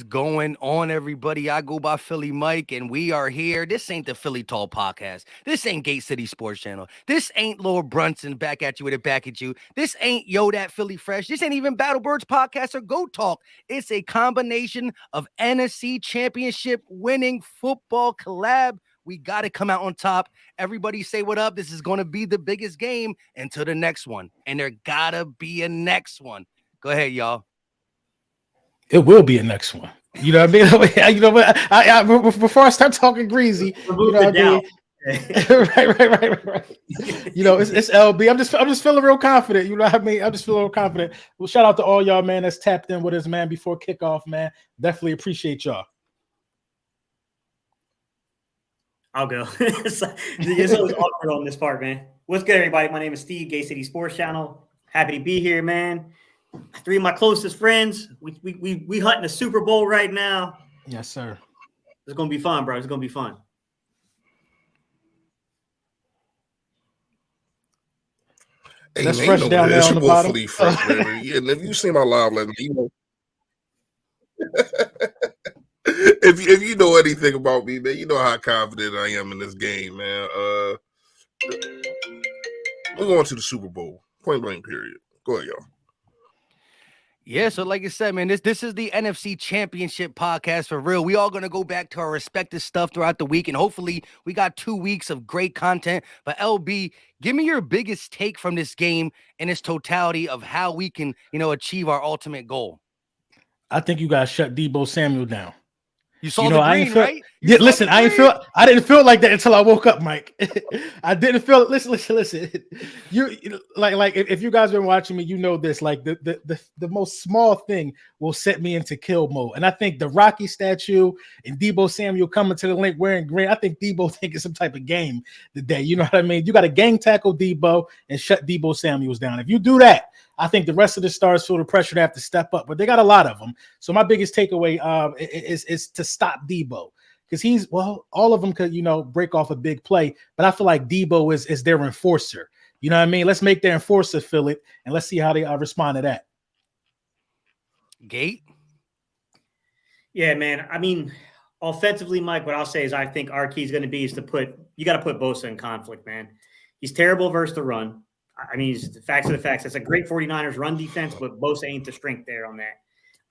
going on, everybody? I go by Philly Mike, and we are here. This ain't the Philly Tall Podcast. This ain't Gate City Sports Channel. This ain't Lord Brunson back at you with it back at you. This ain't Yo That Philly Fresh. This ain't even Battle Birds Podcast or Go Talk. It's a combination of NFC Championship winning football collab. We got to come out on top. Everybody say what up. This is going to be the biggest game until the next one. And there got to be a next one. Go ahead, y'all. It will be a next one. You know what I mean? You know what? Before I start talking greasy, you know what I mean? right. You know, it's LB. I'm just feeling real confident. You know what I mean? I'm just feeling real confident. Well, shout out to all y'all, man, that's tapped in with us, man, before kickoff, man. Definitely appreciate y'all. I'll go. It's always awkward on this part, man. What's good, everybody? My name is Steve, Gay City Sports Channel. Happy to be here, man. 3 of my closest friends. We hunting the Super Bowl right now. Yes, sir. It's gonna be fun, bro. It's gonna be fun. Hey, that's man, fresh down there on the bottom. Fresh, baby. And if you see my live, let me know. if you know anything about me, man, you know how confident I am in this game, man. We're going to the Super Bowl. Point blank, period. Go ahead, y'all. Yeah, so like I said, man, this is the NFC Championship podcast for real. We all going to go back to our respective stuff throughout the week, and hopefully we got 2 weeks of great content. But LB, give me your biggest take from this game in its totality of how we can, achieve our ultimate goal. I think you guys shut Deebo Samuel down. You saw the green, right? Listen, I didn't feel like that until I woke up, Mike. I didn't feel it. Listen. You like if you guys been watching me, you know this. Like the most small thing will set me into kill mode. And I think the Rocky statue and Deebo Samuel coming to the link wearing green, I think Deebo thinking some type of game today. You know what I mean? You got to gang tackle Deebo and shut Deebo Samuels down. If you do that, I think the rest of the stars feel the pressure to have to step up, but they got a lot of them. So my biggest takeaway is to stop Deebo, because all of them could, break off a big play, but I feel like Deebo is their enforcer. You know what I mean? Let's make their enforcer feel it, and let's see how they respond to that. Gate? Yeah, man. I mean, offensively, Mike, what I'll say is I think our key is going to be you got to put Bosa in conflict, man. He's terrible versus the run. I mean, the facts are the facts. It's a great 49ers run defense, but Bosa ain't the strength there on that.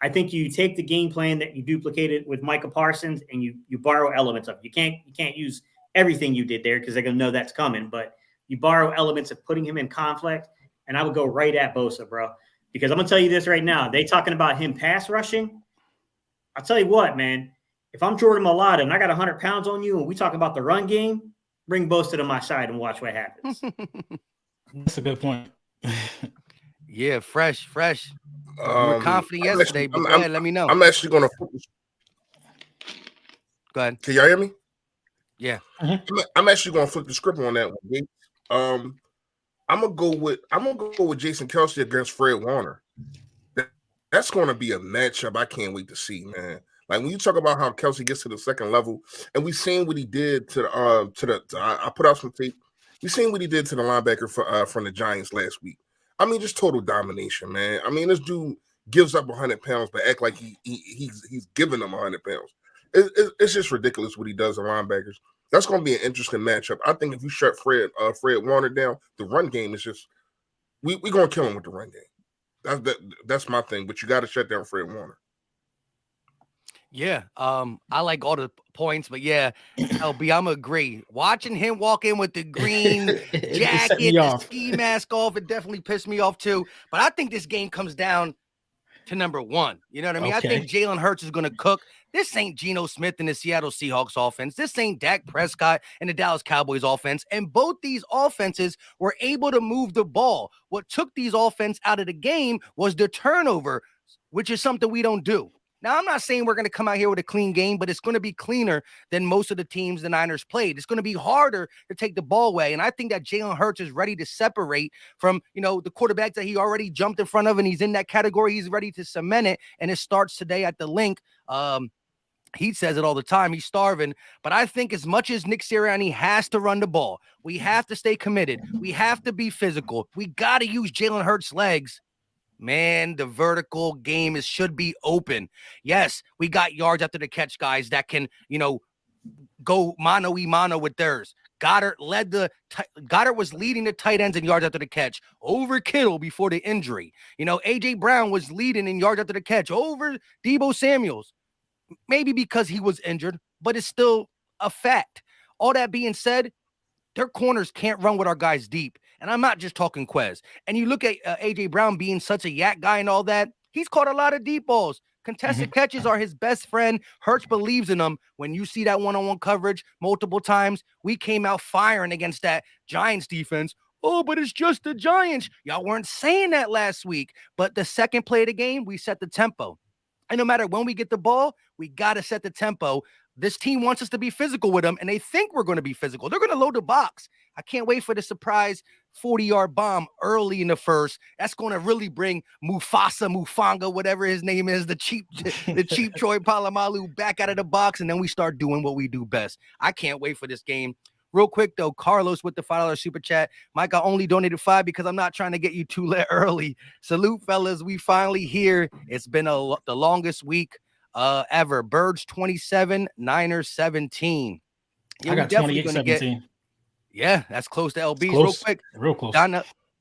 I think you take the game plan that you duplicated with Micah Parsons and you borrow elements of it. You can't use everything you did there because they're going to know that's coming, but you borrow elements of putting him in conflict, and I would go right at Bosa, bro, because I'm going to tell you this right now. They talking about him pass rushing. I'll tell you what, man, if I'm Jordan Mailata and I got 100 pounds on you and we talk about the run game, bring Bosa to my side and watch what happens. That's a good point. Yeah, fresh. We were confident yesterday, but go ahead, let me know. I'm actually going to. Go ahead. Can y'all hear me? Yeah. I'm actually going to flip the script on that one. I'm gonna go with Jason Kelce against Fred Warner. That's going to be a matchup I can't wait to see, man. Like when you talk about how Kelce gets to the second level, and we've seen what he did I put out some tape. We seen what he did to the linebacker from the Giants last week. I mean, just total domination, man. I mean, this dude gives up 100 pounds, but act like he's giving them 100 pounds. It's just ridiculous what he does to linebackers. That's going to be an interesting matchup. I think if you shut Fred Warner down, the run game is just we're going to kill him with the run game. That's my thing. But you got to shut down Fred Warner. Yeah, I like all the points, but yeah, LB, I'm agree. Watching him walk in with the green jacket, the ski mask off, it definitely pissed me off too. But I think this game comes down to number one. You know what I mean? Okay. I think Jalen Hurts is going to cook. This ain't Geno Smith in the Seattle Seahawks offense. This ain't Dak Prescott in the Dallas Cowboys offense. And both these offenses were able to move the ball. What took these offense out of the game was the turnover, which is something we don't do. Now, I'm not saying we're going to come out here with a clean game, but it's going to be cleaner than most of the teams the Niners played. It's going to be harder to take the ball away. And I think that Jalen Hurts is ready to separate from, the quarterbacks that he already jumped in front of, and he's in that category. He's ready to cement it. And it starts today at the link. He says it all the time. He's starving. But I think as much as Nick Sirianni has to run the ball, we have to stay committed. We have to be physical. We got to use Jalen Hurts' legs. Man, the vertical game should be open. Yes, we got yards after the catch guys that can, go mano-a-mano with theirs. Goddard was leading the tight ends in yards after the catch over Kittle before the injury. AJ Brown was leading in yards after the catch over Deebo Samuels. Maybe because he was injured, but it's still a fact. All that being said, their corners can't run with our guys deep. And I'm not just talking Quez. And you look at AJ Brown being such a yak guy and all that, he's caught a lot of deep balls. Contested catches are his best friend. Hurts believes in them. When you see that one-on-one coverage multiple times, we came out firing against that Giants defense. Oh, but it's just the Giants. Y'all weren't saying that last week. But the second play of the game, we set the tempo. And no matter when we get the ball, we got to set the tempo. This team wants us to be physical with them, and they think we're going to be physical. They're going to load the box. I can't wait for the surprise 40-yard bomb early in the first. That's going to really bring Mufanga, whatever his name is, the cheap Troy Polamalu back out of the box, and then we start doing what we do best. I can't wait for this game. Real quick, though, Carlos with the $5 super chat. Mike, I only donated $5 because I'm not trying to get you too early. Salute, fellas. We finally here. It's been the longest week ever. Birds 27, Niners 17. Yeah, I got 28-17. Yeah, that's close to LB's. Close. Real quick. Real close.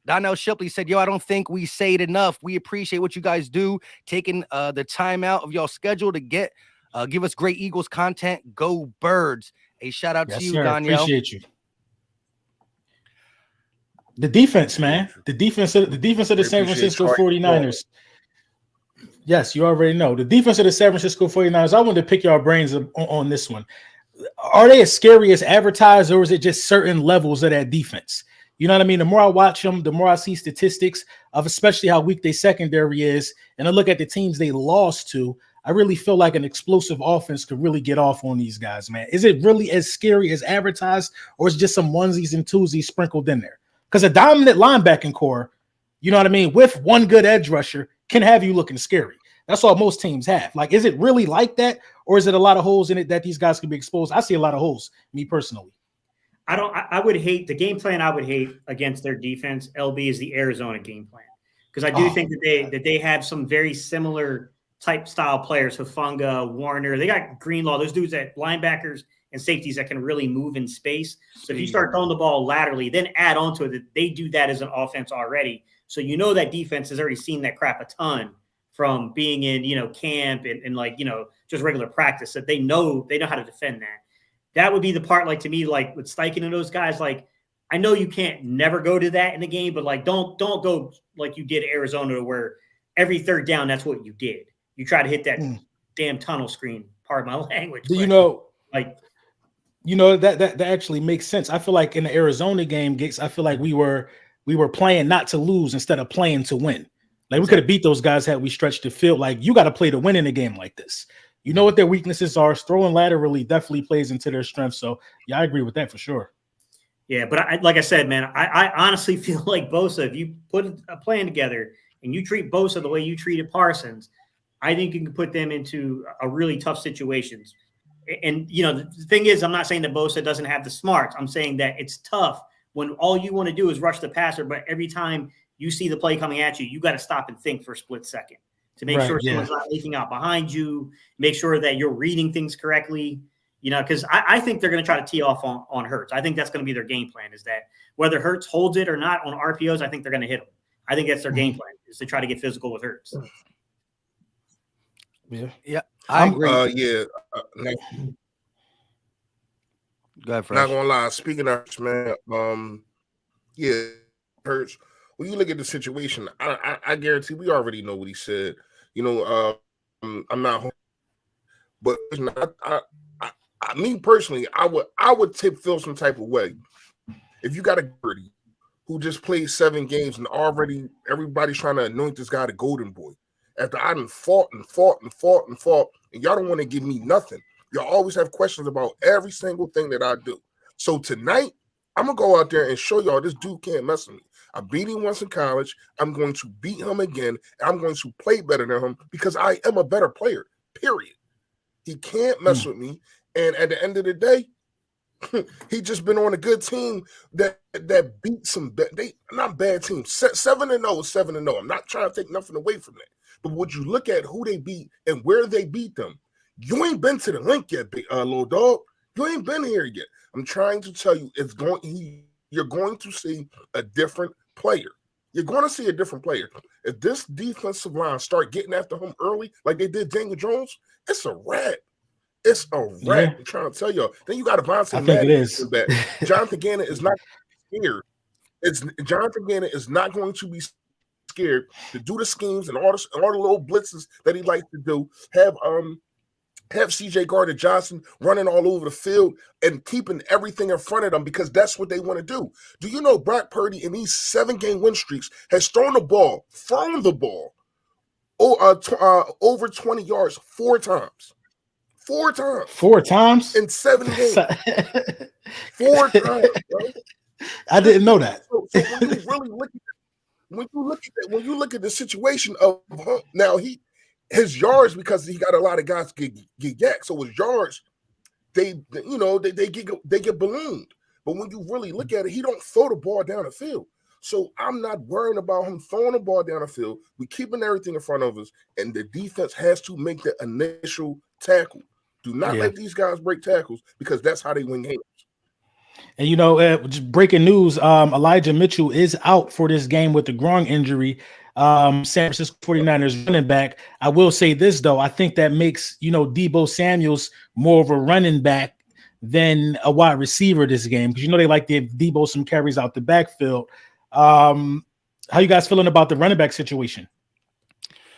Donnell Shipley said, I don't think we say it enough. We appreciate what you guys do, taking the time out of y'all schedule to give us great Eagles content. Go Birds. A shout out to you, Donnell. Appreciate you. The defense, man. The defense of the San Francisco 49ers. Yes, you already know. The defense of the San Francisco 49ers, I wanted to pick your brains on this one. Are they as scary as advertised, or is it just certain levels of that defense? You know what I mean? The more I watch them, the more I see statistics of especially how weak their secondary is, and I look at the teams they lost to, I really feel like an explosive offense could really get off on these guys, man. Is it really as scary as advertised, or is it just some onesies and twosies sprinkled in there? Because a dominant linebacking core, you know what I mean, with one good edge rusher can have you looking scary. That's all most teams have. Like, is it really like that, or is it a lot of holes in it that these guys can be exposed? I see a lot of holes, me personally. I would hate the game plan. I would hate against their defense. LB is the Arizona game plan, because I do think that they have some very similar type style players. Hufanga, Warner, they got Greenlaw. Those dudes at linebackers and safeties that can really move in space. So if you start throwing the ball laterally, then add on to it that they do that as an offense already. So that defense has already seen that crap a ton from being in camp and just regular practice, that they know how to defend that. That would be the part, like, to me, like with Steichen and those guys, like, I know you can't never go to that in the game, but like don't go like you did Arizona, where every third down that's what you did. You try to hit that damn tunnel screen. Pardon my language. That actually makes sense. I feel like in the Arizona game, I feel like we were playing not to lose instead of playing to win. Like, we could have beat those guys had we stretched the field. Like, you got to play to win in a game like this. You know what their weaknesses are. Throwing laterally definitely plays into their strength. So, yeah, I agree with that for sure. Yeah, but like I said, man, I honestly feel like Bosa, if you put a plan together and you treat Bosa the way you treated Parsons, I think you can put them into a really tough situations. And, the thing is, I'm not saying that Bosa doesn't have the smarts. I'm saying that it's tough when all you want to do is rush the passer, but every time you see the play coming at you, you got to stop and think for a split second to make sure someone's not leaking out behind you, make sure that you're reading things correctly, because I think they're going to try to tee off on Hurts. I think that's going to be their game plan, is that whether Hurts holds it or not on RPOs, I think they're going to hit him. I think that's their game plan, is to try to get physical with Hurts. Yeah, I agree. Go ahead, Fresh. Not gonna lie. Speaking of Hurts, man, Hurts. When you look at the situation, I guarantee we already know what he said. I'm not, but me personally, I would feel some type of way if you got a birdie who just played 7 games and already everybody's trying to anoint this guy the golden boy. After I done fought, and y'all don't want to give me nothing. Y'all always have questions about every single thing that I do. So tonight, I'm going to go out there and show y'all this dude can't mess with me. I beat him once in college. I'm going to beat him again. I'm going to play better than him because I am a better player, period. He can't mess with me. And at the end of the day, He just been on a good team that beat some they not bad teams. 7-0 is 7-0. I'm not trying to take nothing away from that. But would you look at who they beat and where they beat them? You ain't been to the link yet, little dog. You ain't been here yet. I'm trying to tell you, you're going to see a different player. You're going to see a different player. If this defensive line start getting after him early, like they did Daniel Jones, it's a wrap. It's a wrap. Yeah. I'm trying to tell y'all. Then you got to bounce I think it is. back. Jonathan Gannon is not scared. Jonathan Gannon is not going to be scared to do the schemes and all the little blitzes that he likes to do. Have CJ Gardner-Johnson running all over the field and keeping everything in front of them because that's what they want to do. Do you know Brock Purdy in these 7-game win streaks has thrown the ball over 20 yards 4 times? 4 times. 4 times? In 7 games. 4 times, bro. I didn't know that. So when you really look at the situation of now his yards, because he got a lot of guys get yacked, so his yards they get ballooned. But when you really look at it, he don't throw the ball down the field. So I'm not worrying about him throwing the ball down the field. We're keeping everything in front of us, and the defense has to make the initial tackle. Do not let these guys break tackles because that's how they win games. And just breaking news, Elijah Mitchell is out for this game with the groin injury. San Francisco 49ers running back. I will say this, though. I think that makes, Deebo Samuels more of a running back than a wide receiver this game because, they like to give Deebo some carries out the backfield. How you guys feeling about the running back situation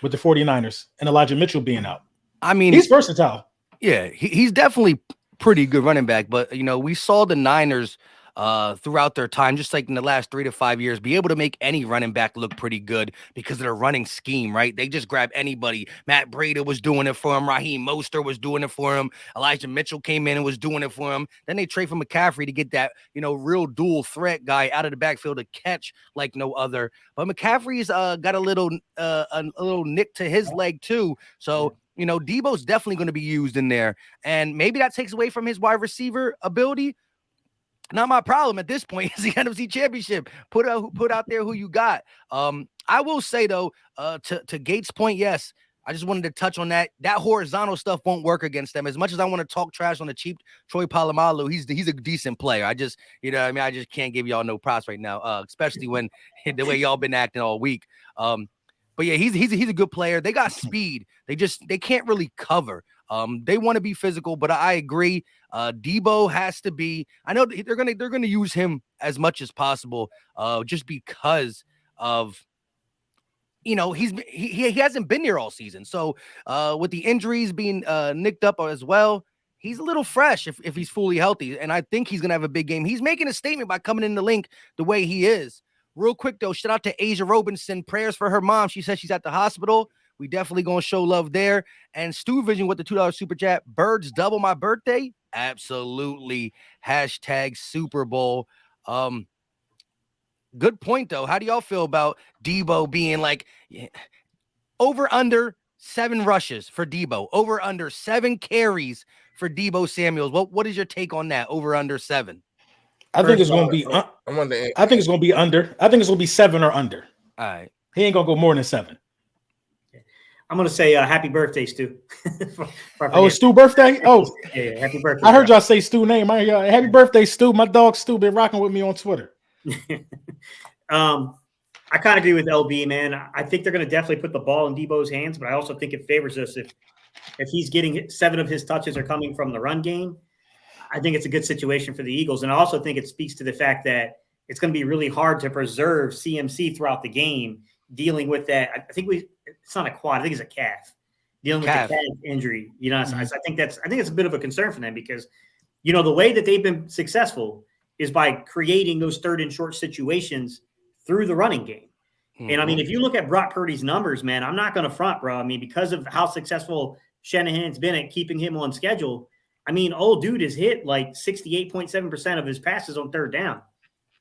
with the 49ers and Elijah Mitchell being out? I mean, he's versatile. Yeah, he's definitely pretty good running back. But, we saw the Niners throughout their time, just like in the last 3 to 5 years, be able to make any running back look pretty good because of their running scheme, right? They just grab anybody. Matt Breida was doing it for him. Raheem Mostert was doing it for him. Elijah Mitchell came in and was doing it for him. Then they trade for McCaffrey to get that, real dual threat guy out of the backfield to catch like no other. But McCaffrey's got a little nick to his leg too. So, Deebo's definitely going to be used in there. And maybe that takes away from his wide receiver ability. Not my problem at this point. It's the NFC Championship. Put out there who you got. I will say though, to Gates' point, yes, I just wanted to touch on that. That horizontal stuff won't work against them. As much as I want to talk trash on the cheap Troy Polamalu, he's a decent player. I just, I just can't give y'all no props right now, especially when the way y'all been acting all week. But yeah, he's a good player. They got speed. They can't really cover. They want to be physical, but I agree. Deebo has to be. I know they're gonna use him as much as possible, just because of he hasn't been here all season. So with the injuries being nicked up as well, he's a little fresh if he's fully healthy, and I think he's gonna have a big game. He's making a statement by coming in the link the way he is. Real quick though, shout out to Asia Robinson. Prayers for her mom. She says she's at the hospital. We definitely gonna show love there. And Stu Vision with the $2 super chat. Birds double my birthday. Absolutely. Hashtag Super Bowl. Good point though. How do y'all feel about Deebo being like over under 7 rushes for Deebo, over under 7 carries for Deebo Samuels? What is your take on that? Over under 7? I think it's gonna be. I think it's gonna be under. I think it's gonna be 7 or under. All right. He ain't gonna go more than 7. I'm going to say happy birthday, Stu. It's Stu's birthday? Oh, yeah, happy birthday. I heard y'all say Stu name. Happy birthday, Stu. My dog Stu been rocking with me on Twitter. I kind of agree with LB, man. I think they're going to definitely put the ball in Deebo's hands, but I also think it favors us if he's getting 7 of his touches are coming from the run game. I think it's a good situation for the Eagles. And I also think it speaks to the fact that it's going to be really hard to preserve CMC throughout the game, dealing with that. I think it's not a quad. I think it's a calf. Dealing with the calf injury. So I think it's a bit of a concern for them because, the way that they've been successful is by creating those 3rd and short situations through the running game. Mm-hmm. And I mean, if you look at Brock Purdy's numbers, man, I'm not going to front, bro. I mean, because of how successful Shanahan's been at keeping him on schedule, I mean, old dude has hit like 68.7% of his passes on 3rd down.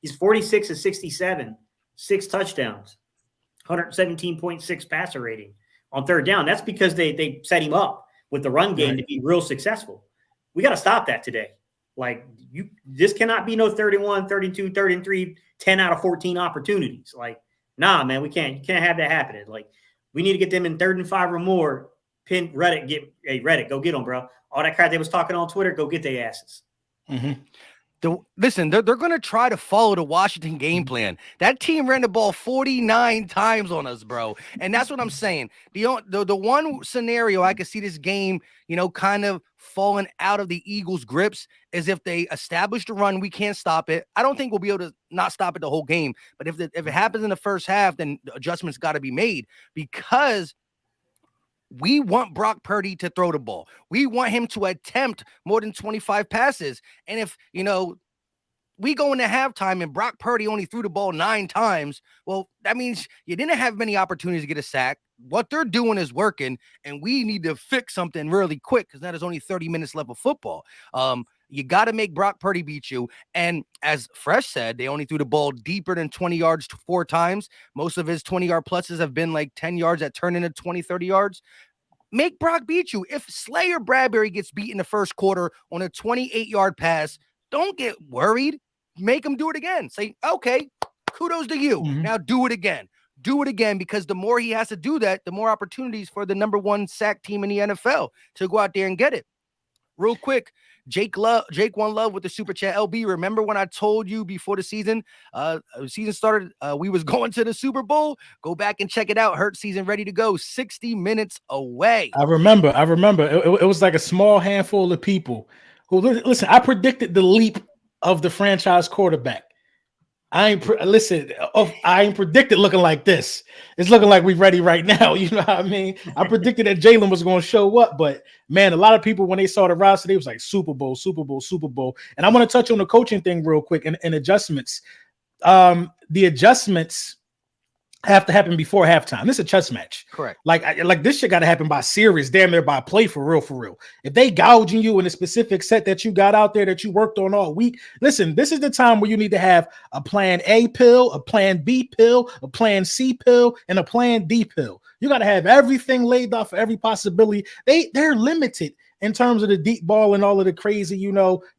He's 46 of 67, 6 touchdowns, 117.6 passer rating on 3rd down. That's because they set him up with the run game to be real successful. We got to stop that today. Like, this cannot be no 31, 32, 33, 10 out of 14 opportunities. Like, nah, man, you can't have that happening. Like, we need to get them in 3rd and 5 or more. Pin Reddick, Reddick, go get them, bro. All that crap they was talking on Twitter, go get their asses. Mm-hmm. Listen, they're going to try to follow the Washington game plan. That team ran the ball 49 times on us, bro. And that's what I'm saying. The one scenario I could see this game, kind of falling out of the Eagles' grips is if they establish the run, we can't stop it. I don't think we'll be able to not stop it the whole game. But if it happens in the first half, then the adjustments got to be made, because we want Brock Purdy to throw the ball. We want him to attempt more than 25 passes. And if, we go into halftime and Brock Purdy only threw the ball 9 times, well, that means you didn't have many opportunities to get a sack. What they're doing is working, and we need to fix something really quick, because now there's only 30 minutes left of football. You got to make Brock Purdy beat you. And as Fresh said, they only threw the ball deeper than 20 yards 4 times. Most of his 20-yard pluses have been like 10 yards that turn into 20, 30 yards. Make Brock beat you. If Slayer Bradbury gets beat in the first quarter on a 28-yard pass, don't get worried. Make him do it again. Say, okay, kudos to you. Mm-hmm. Now do it again. Do it again, because the more he has to do that, the more opportunities for the number 1 sack team in the NFL to go out there and get it. Real quick, Jake One Love with the super chat. LB, remember when I told you before the season started, we was going to the Super Bowl? Go back and check it out. Hurt season ready to go. 60 minutes away. I remember. It was like a small handful of people who, listen, I predicted the leap of the franchise quarterback. I ain't predicted looking like this. It's looking like we're ready right now. You know what I mean? I predicted that Jalen was going to show up, but man, a lot of people, when they saw the roster, they was like Super Bowl, Super Bowl, Super Bowl. And I want to touch on the coaching thing real quick and adjustments. The adjustments have to happen before halftime. This is a chess match. Correct. Like this shit got to happen by series, damn near by play, for real. If they gouging you in a specific set that you got out there that you worked on all week, listen, this is the time where you need to have a plan A pill, a plan B pill, a plan C pill, and a plan D pill. You got to have everything laid off for every possibility. They're limited in terms of the deep ball and all of the crazy,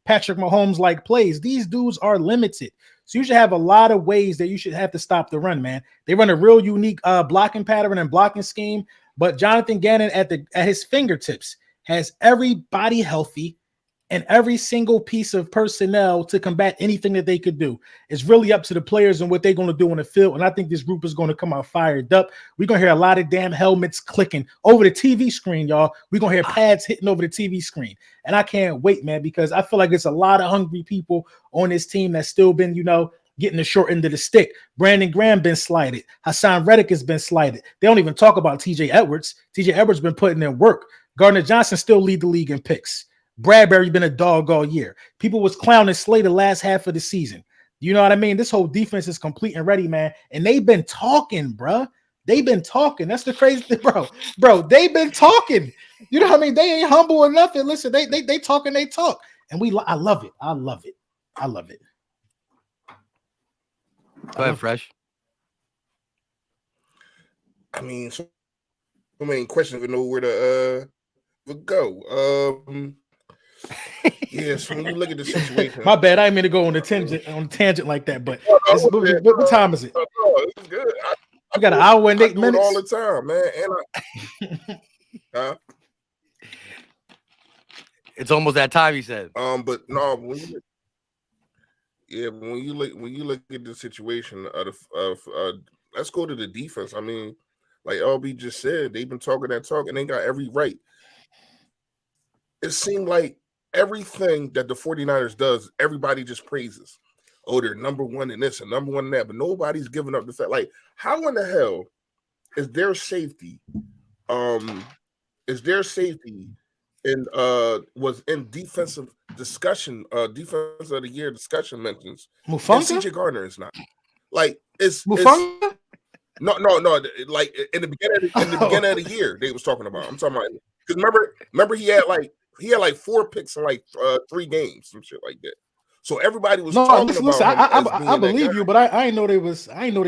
Patrick Mahomes like plays. These dudes are limited. So you should have a lot of ways that you should have to stop the run, man. They run a real unique blocking pattern and blocking scheme, but Jonathan Gannon at his fingertips has everybody healthy and every single piece of personnel to combat anything that they could do. It's really up to the players and what they're going to do on the field. And I think this group is going to come out fired up. We're going to hear a lot of damn helmets clicking over the TV screen, y'all. We're going to hear pads hitting over the TV screen. And I can't wait, man, because I feel like it's a lot of hungry people on this team that's still been, getting the short end of the stick. Brandon Graham been slighted. Hassan Reddick has been slighted. They don't even talk about TJ Edwards. TJ Edwards been putting in work. Gardner Johnson still lead the league in picks. Bradbury been a dog all year. People was clowning Slay the last half of the season. You know what I mean? This whole defense is complete and ready, man. And they've been talking, bruh. They've been talking. That's the crazy thing, bro. Bro, they've been talking. You know what I mean? They ain't humble enough. And listen, they talk and they talk. And I love it. I love it. I love it. Go ahead, Fresh. I mean, so many questions. We know where to go. Yeah, so when you look at the situation, my bad. I didn't mean to go on a tangent like that. But what time is it? It's good. We got an hour and 8 minutes all the time, man. And it's almost that time, he said. But no, when you look at the situation of let's go to the defense. I mean, like LB just said, they've been talking that talk and they got every right. It seemed like everything that the 49ers does, everybody just praises. Oh, they're number one in this and number one in that, but nobody's giving up the fact. Like, how in the hell is their safety? And was in defensive discussion, defense of the year discussion mentions. Mufunga? CJ Gardner is not. Like, it's Mufunga? No. Like in the beginning of the year, they was talking about. I'm talking about because remember he had like 4 picks in like 3 games, some shit like that. So everybody was talking about. Listen, I believe you, but I didn't know they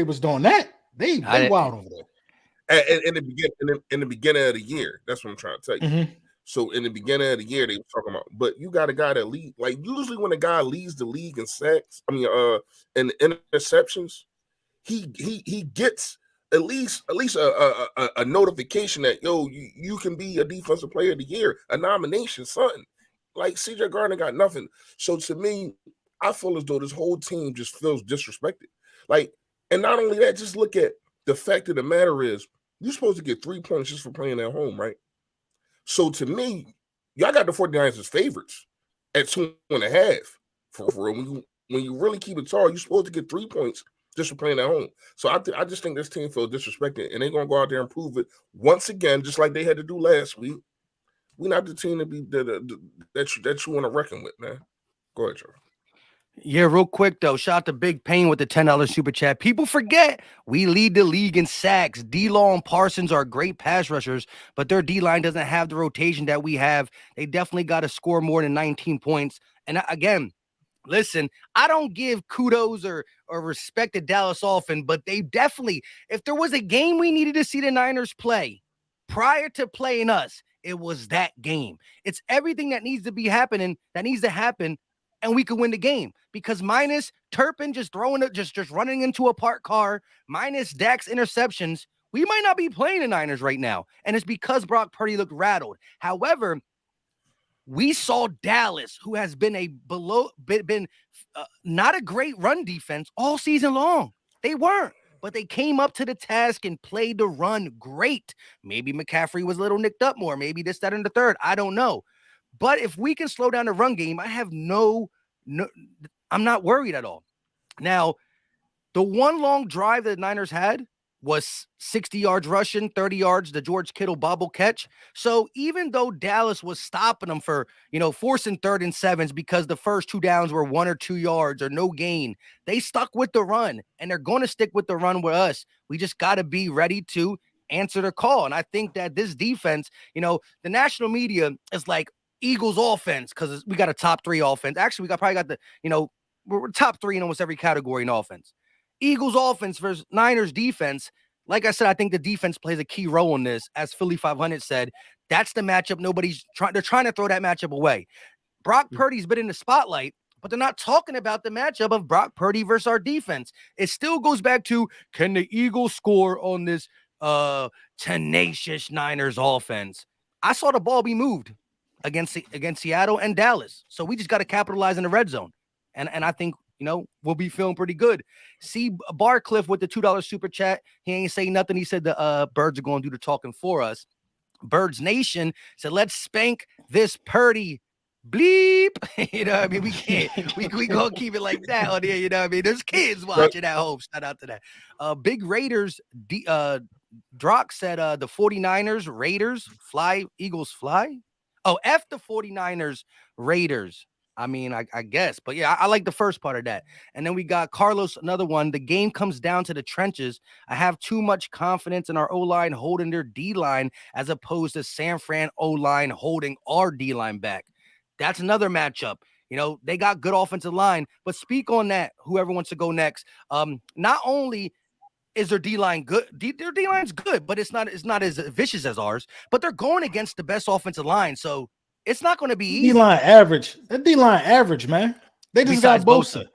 was doing that. They wild over there. In the beginning of the year, that's what I'm trying to tell you. Mm-hmm. So in the beginning of the year, they were talking about, but you got a guy that lead, like usually when a guy leads the league in sacks, in interceptions, he gets at least a notification that you can be a defensive player of the year, a nomination, something. Like CJ Gardner got nothing. So to me, I feel as though this whole team just feels disrespected. Like, and not only that, just look at the fact of the matter is you're supposed to get 3 points just for playing at home, right? So to me, y'all got the 49ers as favorites at 2.5. For real. When you really keep it tall, you're supposed to get 3 points just for playing at home. So I just think this team feels disrespected, and they're gonna go out there and prove it once again, just like they had to do last week. We're not the team to be that you want to reckon with, man. Go ahead, Joe. Yeah, real quick though. Shout out to Big Pain with the $10 super chat. People forget we lead the league in sacks. D-Law and Parsons are great pass rushers, but their D-line doesn't have the rotation that we have. They definitely got to score more than 19 points. And again, listen, I don't give kudos or respect to Dallas often, but they definitely, if there was a game we needed to see the Niners play prior to playing us, it was that game. It's everything that needs to happen, and we could win the game. Because minus Turpin just throwing it, just running into a parked car, minus Dak's interceptions, we might not be playing the Niners right now. And it's because Brock Purdy looked rattled. However, we saw Dallas, who has been not a great run defense all season long. They weren't, but they came up to the task and played the run great. Maybe McCaffrey was a little nicked up more. Maybe this, that, and the third. I don't know. But if we can slow down the run game, I have I'm not worried at all. Now, the one long drive that the Niners had was 60 yards rushing, 30 yards, the George Kittle bobble catch. So even though Dallas was stopping them for, forcing 3rd and 7s because the first 2 downs were 1 or 2 yards or no gain, they stuck with the run, and they're going to stick with the run with us. We just got to be ready to answer the call. And I think that this defense, the national media is like Eagles offense because we got a top 3 offense. Actually, probably got we're top 3 in almost every category in offense. Eagles offense versus Niners defense. Like I said, I think the defense plays a key role in this. As Philly 500 said, that's the matchup. They're trying to throw that matchup away. Brock Purdy's been in the spotlight, but they're not talking about the matchup of Brock Purdy versus our defense. It still goes back to, can the Eagles score on this tenacious Niners offense? I saw the ball be moved against Seattle and Dallas. So we just got to capitalize in the red zone. And I think, we'll be feeling pretty good. See Barcliff with the $2 super chat. He ain't saying nothing. He said the Birds are going to do the talking for us. Birds Nation said, let's spank this Purdy bleep. You know what I mean? We can't. We going to keep it like that on here. You know what I mean? There's kids watching at home. Shout out to that. Big Raiders. Drock said the 49ers, Raiders, fly, Eagles fly. Oh, F the 49ers, Raiders. I mean, I guess. But yeah, I like the first part of that. And then we got Carlos, another one. The game comes down to the trenches. I have too much confidence in our O-line holding their D-line as opposed to San Fran O-line holding our D-line back. That's another matchup. They got good offensive line. But speak on that, whoever wants to go next. Not only is their D-line good, their D-line's good, but it's not as vicious as ours. But they're going against the best offensive line. So it's not going to be easy. D-line average. That D-line average, man. They just got Bosa.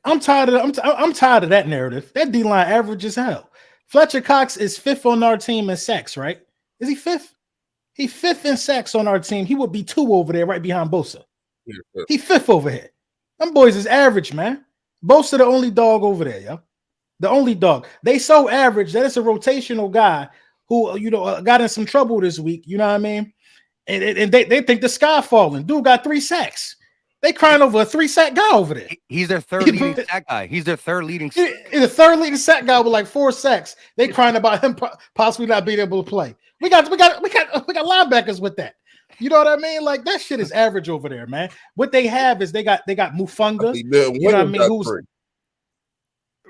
I'm tired of that narrative. That D-line average is hell. Fletcher Cox is 5th on our team in sacks, right? Is he 5th? He's 5th in sacks on our team. He would be 2 over there right behind Bosa. He 5th over here. Them boys is average, man. Bosa the only dog over there, yo. The only dog. They so average that it's a rotational guy who, got in some trouble this week. You know what I mean? And they think the sky falling. Dude got 3 sacks. They crying over a 3-sack guy over there. He's their third leading sack guy. He's their third leading. He's the third leading sack guy with like 4 sacks. They crying about him possibly not being able to play. We got linebackers with that. You know what I mean? Like that shit is average over there, man. What they have is they got Mufunga. You know what I mean? Who's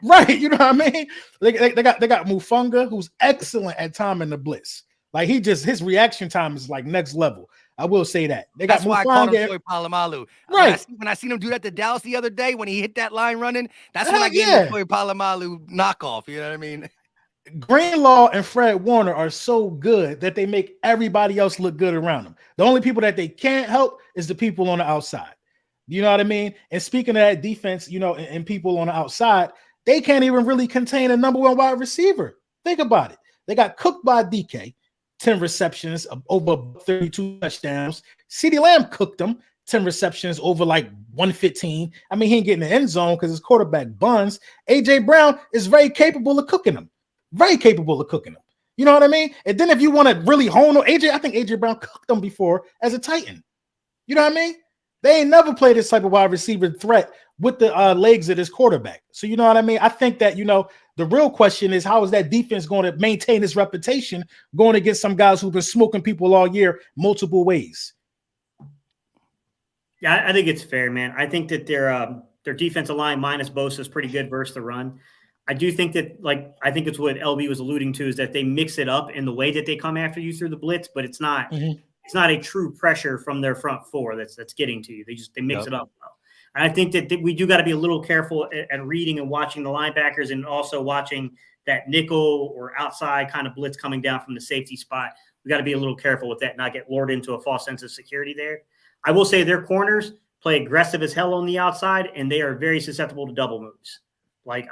right? You know what I mean? They got Mufunga, who's excellent at timing the blitz. Like his reaction time is like next level. I will say that. That's why I called him Floyd Polamalu. Right. When I seen him do that to Dallas the other day when he hit that line running, that's when I gave him Floyd Polamalu knockoff. You know what I mean? Greenlaw and Fred Warner are so good that they make everybody else look good around them. The only people that they can't help is the people on the outside. You know what I mean? And speaking of that defense, and people on the outside, they can't even really contain a number one wide receiver. Think about it. They got cooked by DK, 10 receptions, over 32 touchdowns. CeeDee Lamb cooked them, 10 receptions, over like 115. I mean, he ain't getting the end zone because his quarterback buns. AJ Brown is very capable of cooking them. Very capable of cooking them. You know what I mean? And then if you want to really hone on AJ, I think AJ Brown cooked them before as a Titan. You know what I mean? They ain't never played this type of wide receiver threat with the legs of this quarterback. So you know what I mean? I think that, the real question is, how is that defense going to maintain its reputation going against some guys who've been smoking people all year multiple ways? Yeah, I think it's fair, man. I think that their defensive line minus Bosa is pretty good versus the run. I do think that, I think it's what LB was alluding to, is that they mix it up in the way that they come after you through the blitz, but it's not it's not a true pressure from their front four that's getting to you. They mix it up well. And I think that we do got to be a little careful at reading and watching the linebackers, and also watching that nickel or outside kind of blitz coming down from the safety spot. We got to be a little careful with that, not get lured into a false sense of security there. I will say their corners play aggressive as hell on the outside, and they are very susceptible to double moves.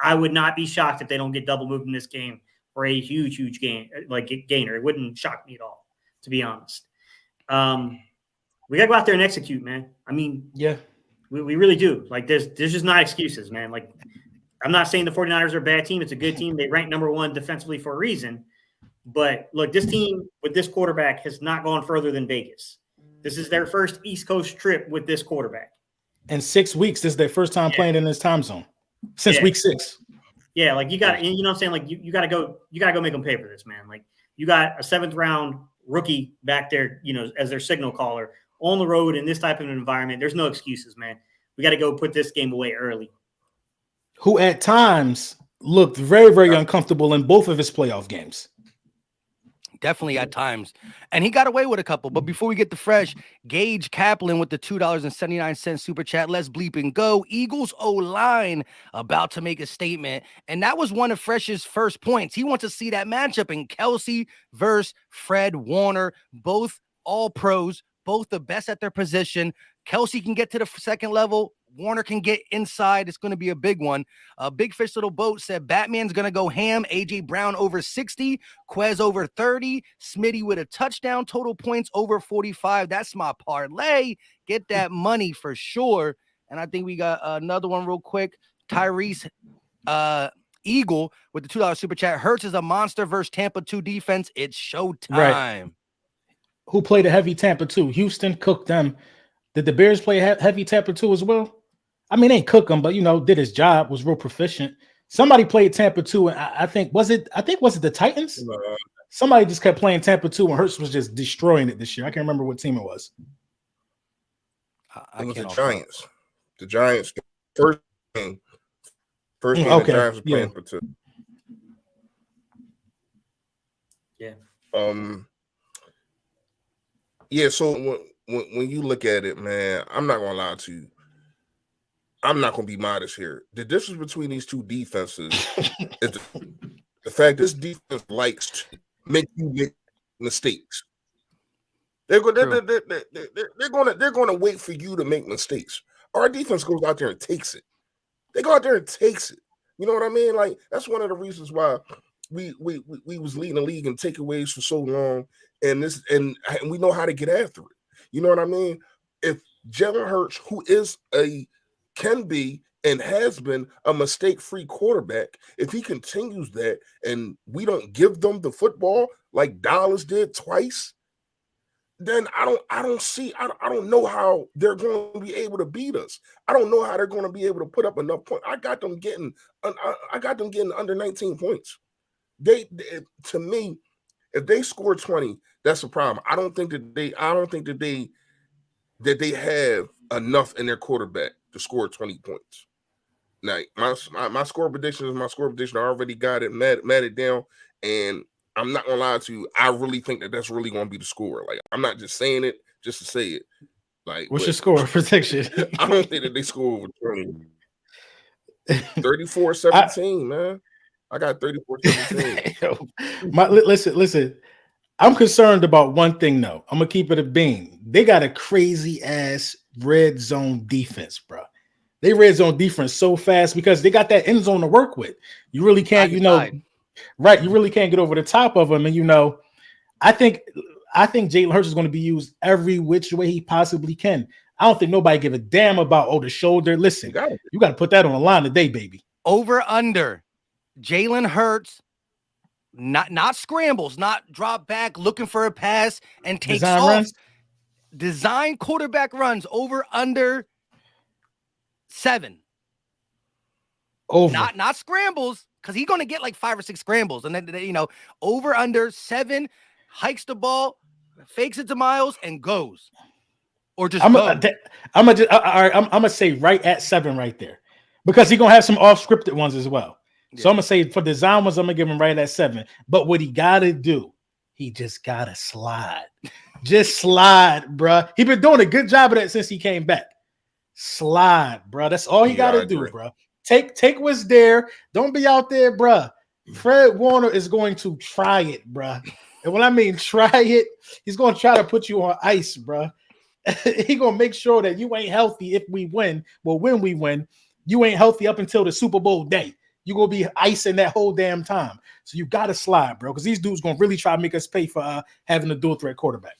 I would not be shocked if they don't get double moved in this game for a huge gainer. It wouldn't shock me at all, to be honest. We got to go out there and execute, man. I mean, yeah, we really do. There's just not excuses, man. I'm not saying the 49ers are a bad team. It's a good team. They rank number one defensively for a reason. But look, this team with this quarterback has not gone further than Vegas. This is their first East Coast trip with this quarterback. In 6 weeks, this is their first time playing in this time zone since week 6. Yeah, you got, you know what I'm saying? You got to go make them pay for this, man. You got a 7th round rookie back there, as their signal caller on the road in this type of environment. There's no excuses, man. We got to go put this game away early. Who at times looked very, very uncomfortable in both of his playoff games. Definitely at times. And he got away with a couple. But before we get to fresh, Gage Kaplan with the $2.79 super chat. Let's bleep and go. Eagles O-line about to make a statement. And that was one of Fresh's first points. He wants to see that matchup in Kelsey versus Fred Warner. Both all pros, both the best at their position. Kelsey can get to the second level. Warner can get inside. It's going to be a big one. Big Fish Little Boat said Batman's going to go ham. AJ Brown over 60. Quez over 30. Smitty with a touchdown. Total points over 45. That's my parlay. Get that money for sure. And I think we got another one real quick. Tyrese Eagle with the $2 super chat. Hurts is a monster versus Tampa 2 defense. It's showtime. Right. Who played a heavy Tampa 2? Houston cooked them. Did the Bears play heavy Tampa 2 as well? I mean, they ain't cook him, but did his job, was real proficient. Somebody played Tampa 2, and I think was it the Titans? Somebody just kept playing Tampa 2, and Hurts was just destroying it this year. I can't remember what team it was. It was the Giants. The Giants, first game. The Giants were playing Tampa 2. Yeah. Yeah. So when you look at it, man, I'm not gonna lie to you. I'm not going to be modest here. The difference between these two defenses is the fact this defense likes to make you make mistakes. They're going to wait for you to make mistakes. Our defense goes out there and takes it. They go out there and takes it. You know what I mean? That's one of the reasons why we was leading the league in takeaways for so long, and we know how to get after it. You know what I mean? If Jalen Hurts, who can be and has been a mistake-free quarterback, if he continues that and we don't give them the football like Dallas did twice, then I don't know how they're going to be able to beat us. I don't know how they're going to be able to put up enough points. I got them getting under 19 points. To me, if they score 20, that's a problem. I don't think that they have enough in their quarterback to score 20 points. Now, my score prediction is my score prediction. I already got it, matted down, and I'm not gonna lie to you. I really think that that's really gonna be the score. I'm not just saying it just to say it. What's your score prediction? I don't think that they score over 20. 34-17, man. I got 34-17. Listen. I'm concerned about one thing though. I'm gonna keep it a beam. They got a crazy ass red zone defense, bro. They red zone defense so fast because they got that end zone to work with. You really can't, right? You really can't get over the top of them. And I think Jalen Hurts is going to be used every which way he possibly can. I don't think nobody give a damn about the shoulder. Listen, you got to put that on the line today, baby. Over under Jalen Hurts, not scrambles, not drop back looking for a pass and takes Design off. runs? Design quarterback runs over under 7. Over. Not scrambles, because he's going to get like 5 or 6 scrambles, and then over under 7, hikes the ball, fakes it to Miles, and goes. Or just I'm gonna say right at 7 right there, because he's gonna have some off scripted ones as well. Yeah. So I'm gonna say for design ones, I'm gonna give him right at 7. But what he gotta do, he just gotta slide. Just slide, bro. He been doing a good job of that since he came back. Slide, bro. That's all he gotta do, bro. Take what's there. Don't be out there, bro. Fred Warner is going to try it, bro. And when I mean try it, he's gonna try to put you on ice, bro. He gonna make sure that you ain't healthy if we win. Well, when we win, you ain't healthy up until the Super Bowl day. You gonna be icing that whole damn time. So you gotta slide, bro, because these dudes gonna really try to make us pay for having a dual threat quarterback.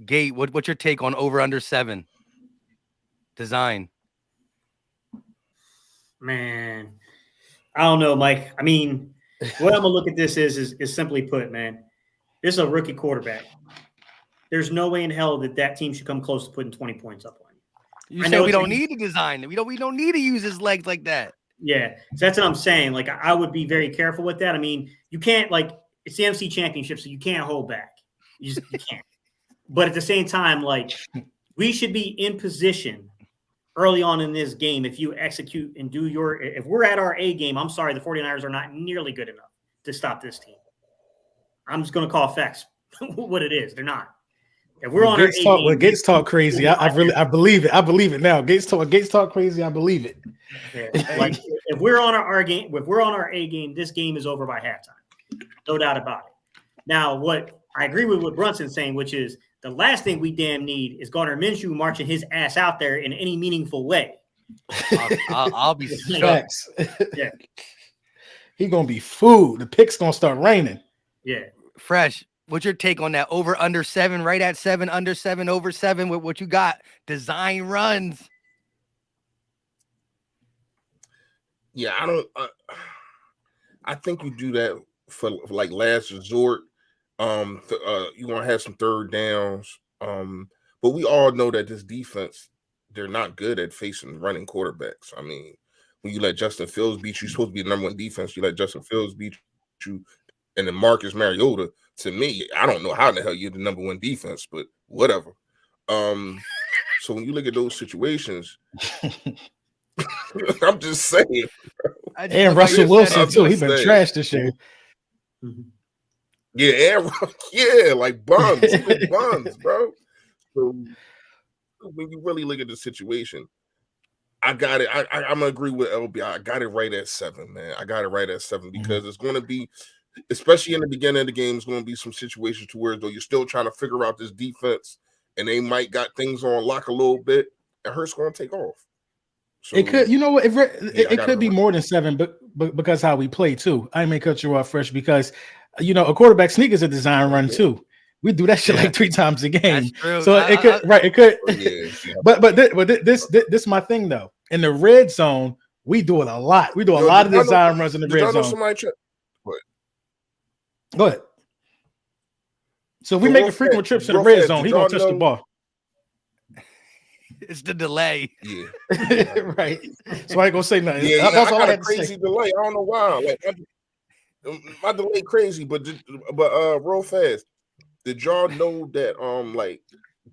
Gate, what's your take on over under 7 design? Man, I don't know, Mike. I mean, what I'm gonna look at this is simply put, man, this is a rookie quarterback. There's no way in hell that team should come close to putting 20 points up on you. You said we don't need to design it. We don't need to use his legs like that. Yeah, so that's what I'm saying. Like, I would be very careful with that. I mean, you can't, like, it's the NFC Championship, so you can't hold back. You can't. But at the same time, like, we should be in position early on in this game if you execute and do if we're at our A game, I'm sorry, the 49ers are not nearly good enough to stop this team. I'm just going to call facts what it is. They're not. If we're on Gates talk, when Gates talk crazy, I believe it. I believe it now. Gates talk crazy. I believe it. Yeah. Like, if we're on our game, if we're on our A game, this game is over by halftime. No doubt about it. Now, what I agree with what Brunson's saying, which is the last thing we damn need is Gardner Minshew marching his ass out there in any meaningful way. I'll be facts. Yeah, he gonna be food. The pick's gonna start raining. Yeah, Fresh. What's your take on that? Over under 7, right at 7, under 7, over 7. With what you got? Design runs. Yeah, I think you do that for like last resort. You want to have some third downs. But we all know that this defense, they're not good at facing running quarterbacks. I mean, when you let Justin Fields beat you, you're supposed to be the number 1 defense. You let Justin Fields beat you, and then Marcus Mariota. To me, I don't know how the hell you're the number 1 defense, but whatever. So when you look at those situations, I'm just saying. And Russell Wilson too. He's been trashed this year. Yeah, like bums, bums, bro. So when you really look at the situation, I got it. I'm gonna agree with LB. I got it right at 7, man. I got it right at 7 because it's going to be, especially in the beginning of the game, it's going to be some situations to where though you're still trying to figure out this defense, and they might got things on lock a little bit, and Hurts going to take off. So, it could, you know what? It could be more than 7, but because how we play too. I may cut you off, Fresh, because a quarterback sneak is a design run too. We do that shit like 3 times a game. So it could, right? It could. Yeah. But this is my thing though. In the red zone, we do it a lot. We do a lot of design runs in the red zone. Go ahead. So we make frequent trips in the red zone. He gonna touch the ball. It's the delay. Yeah. Right. So I ain't gonna say nothing. Yeah, that's all I had a crazy delay. I don't know why. Like my delay crazy, but real fast. Did y'all know that like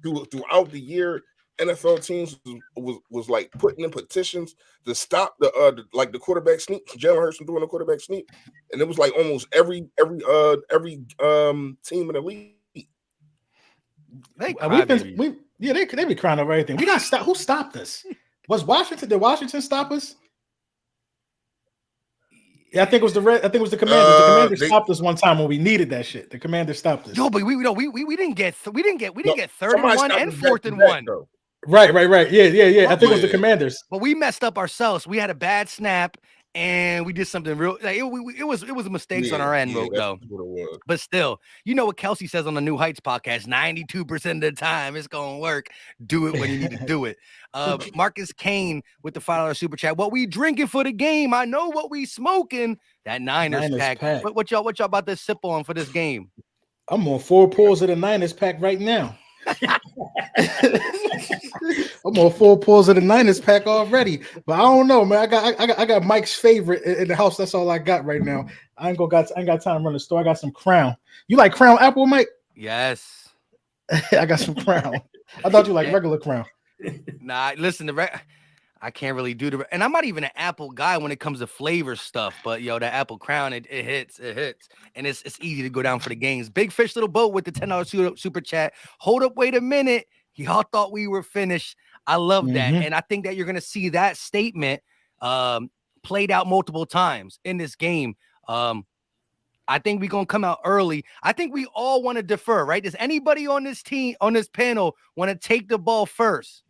throughout the year, NFL teams was like putting in petitions to stop the quarterback sneak, Jalen Hurts from doing the quarterback sneak, and it was like almost every team in the league. They be crying over everything. We got stopped. Who stopped us? Did Washington stop us? Yeah, I think it was the Commanders. The Commanders stopped us one time when we needed that shit. The Commanders stopped us. Yo, but we didn't get 3rd and 1 and 4th and back, 1. though. Right. Yeah. I think it was the Commanders. But we messed up ourselves. We had a bad snap, and we did something real. Like it was mistakes on our end, though. But still, you know what Kelsey says on the New Heights podcast: 92% of the time, it's gonna work. Do it when you need to do it. Marcus Kane with the $5 super chat. What we drinking for the game? I know what we smoking. That Niners pack. What y'all about to sip on for this game? I'm on 4 pulls of the Niners pack right now. I'm on 4 pulls of the Niners pack already, but I don't know, man. I got Mike's favorite in the house. That's all I got right now. I ain't got time to run the store. I got some Crown. You like Crown apple, Mike? Yes. I got some Crown. I thought you like regular Crown. Nah, listen, I can't really do and I'm not even an apple guy when it comes to flavor stuff, but yo, that apple Crown, it hits, and it's easy to go down for the games. Big Fish Little Boat with the $10 super chat. Hold up, wait a minute. Y'all thought we were finished. I love that, and I think that you're gonna see that statement played out multiple times in this game. I think we're gonna come out early. I think we all want to defer, right? Does anybody on this panel want to take the ball first?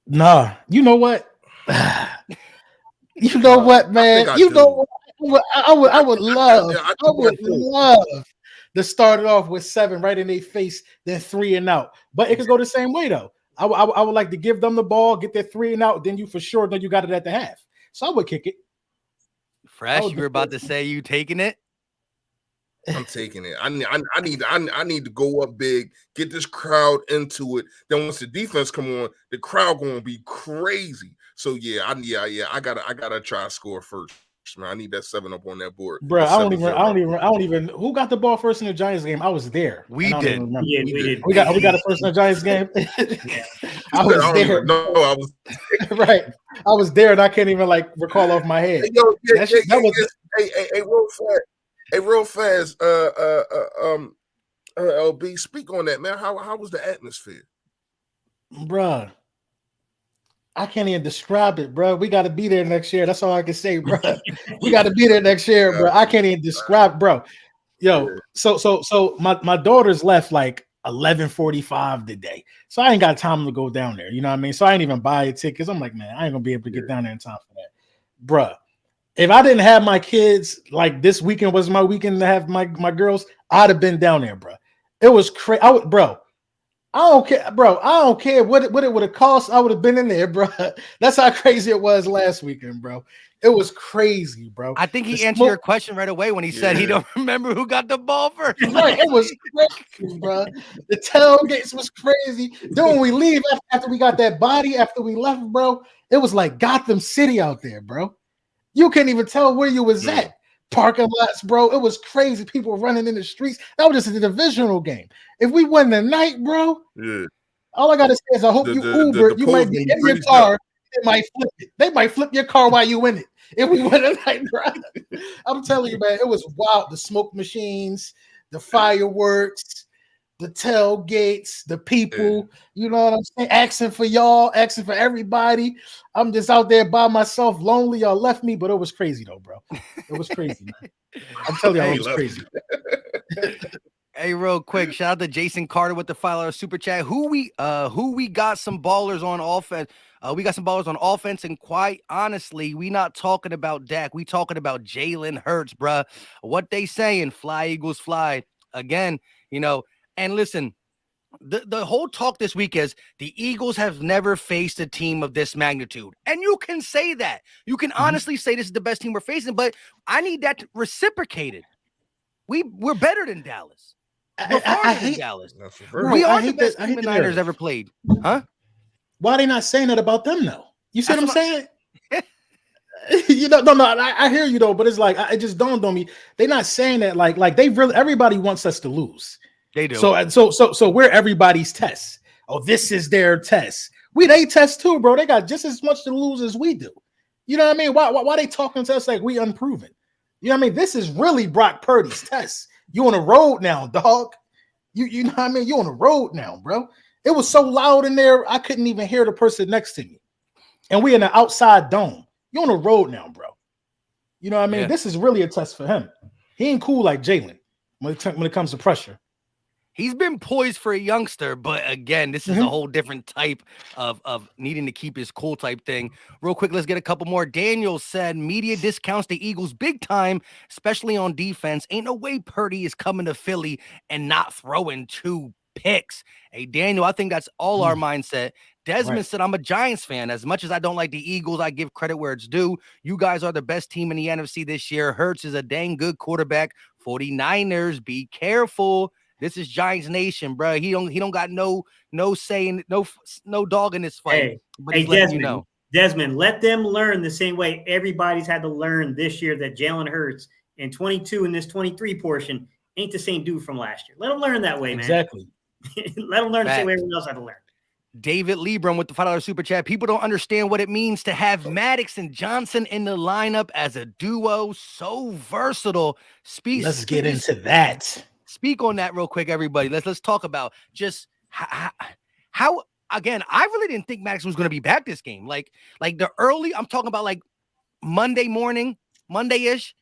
Nah, you know what? You know what, man? You know what? I would love to start it off with 7 right in their face, then 3 and out. But it could go the same way though. I would like to give them the ball, get their 3 and out, then you for sure know you got it at the half. So I would kick it. Fresh, you were about to say you taking it. I'm taking it. I need to go up big, get this crowd into it. Then once the defense come on, the crowd gonna be crazy. So I gotta try to score first. Man, I need that 7 up on that board. Bro, I don't even. Who got the ball first in the Giants game? I was there. We did. We did. We got a first in the Giants game. I was there. No, I was right. I was there, and I can't even recall off my head. Real fast. LB, speak on that, man. How was the atmosphere, bruh? I can't even describe it, bro. We got to be there next year. That's all I can say, bro. We got to be there next year, bro. I can't even describe, bro. Yo, so my daughters left 11:45 today, so I ain't got time to go down there. You know what I mean? So I ain't even buy tickets. I'm like, man, I ain't gonna be able to get down there in time for that, bro. If I didn't have my kids, this weekend was my weekend to have my girls, I'd have been down there, bro. It was crazy, bro. I don't care, bro. I don't care what it would have cost. I would have been in there, bro. That's how crazy it was last weekend, bro. It was crazy, bro. I think he answered your question right away when he said he don't remember who got the ball first. Right, it was crazy, bro. The tailgates was crazy. Then when we leave after we got that body, after we left, bro, it was like Gotham City out there, bro. You can't even tell where you was at. Parking lots, bro. It was crazy. People running in the streets. That was just a divisional game. If we win tonight, bro, all I gotta say is I hope you Uber. You might be in your car. They might flip it. They might flip your car while you in it. If we win tonight, bro, I'm telling you, man, it was wild. The smoke machines, the fireworks, the tailgates, the people. You know what I'm saying? Asking for y'all, asking for everybody. I'm just out there by myself, lonely. Y'all left me, but it was crazy though, bro. It was crazy. I'm telling y'all, it was crazy. Hey, real quick, shout out to Jason Carter with the $5 super chat. Who we got some ballers on offense. We got some ballers on offense, and quite honestly, we not talking about Dak. We talking about Jalen Hurts, bruh. What they saying? Fly, Eagles, fly. Again, and listen, the whole talk this week is the Eagles have never faced a team of this magnitude. And you can say that. You can honestly say this is the best team we're facing, but I need that reciprocated. We're better than Dallas. We're farther than Dallas. We are the best team the Niners ever played. Huh? Why are they not saying that about them, though? You see what I'm saying? No, I hear you, though, but it's it just dawned on me. They're not saying that like they really, everybody wants us to lose. They do. So we're everybody's test. Oh, this is their test. They test too, bro. They got just as much to lose as we do. You know what I mean? Why they talking to us like we unproven? You know what I mean? This is really Brock Purdy's test. You on the road now, dog. You know what I mean? You on the road now, bro. It was so loud in there, I couldn't even hear the person next to me. And we in an outside dome. You're on the road now, bro. You know what I mean? Yeah. This is really a test for him. He ain't cool like Jalen when it comes to pressure. He's been poised for a youngster, but again, this is a whole different type of needing to keep his cool type thing. Real quick, let's get a couple more. Daniel said media discounts the Eagles big time, especially on defense. Ain't no way Purdy is coming to Philly and not throwing 2 picks. Hey, Daniel, I think that's all our mindset. Desmond said, I'm a Giants fan. As much as I don't like the Eagles, I give credit where it's due. You guys are the best team in the NFC this year. Hurts is a dang good quarterback. 49ers, be careful. This is Giants Nation, bro. He don't got no saying, no dog in this fight. Hey, Desmond, let them learn the same way everybody's had to learn this year that Jalen Hurts in 22 in this 23 portion ain't the same dude from last year. Let them learn that way, man. Exactly. Let them learn the same way everyone else had to learn. David Lebron with the $5 super chat. People don't understand what it means to have Maddox and Johnson in the lineup as a duo. So versatile. Let's get into that. Speak on that real quick, everybody. Let's talk about just how again, I really didn't think Maddox was going to be back this game. Like the early, I'm talking about like Monday morning, Monday-ish.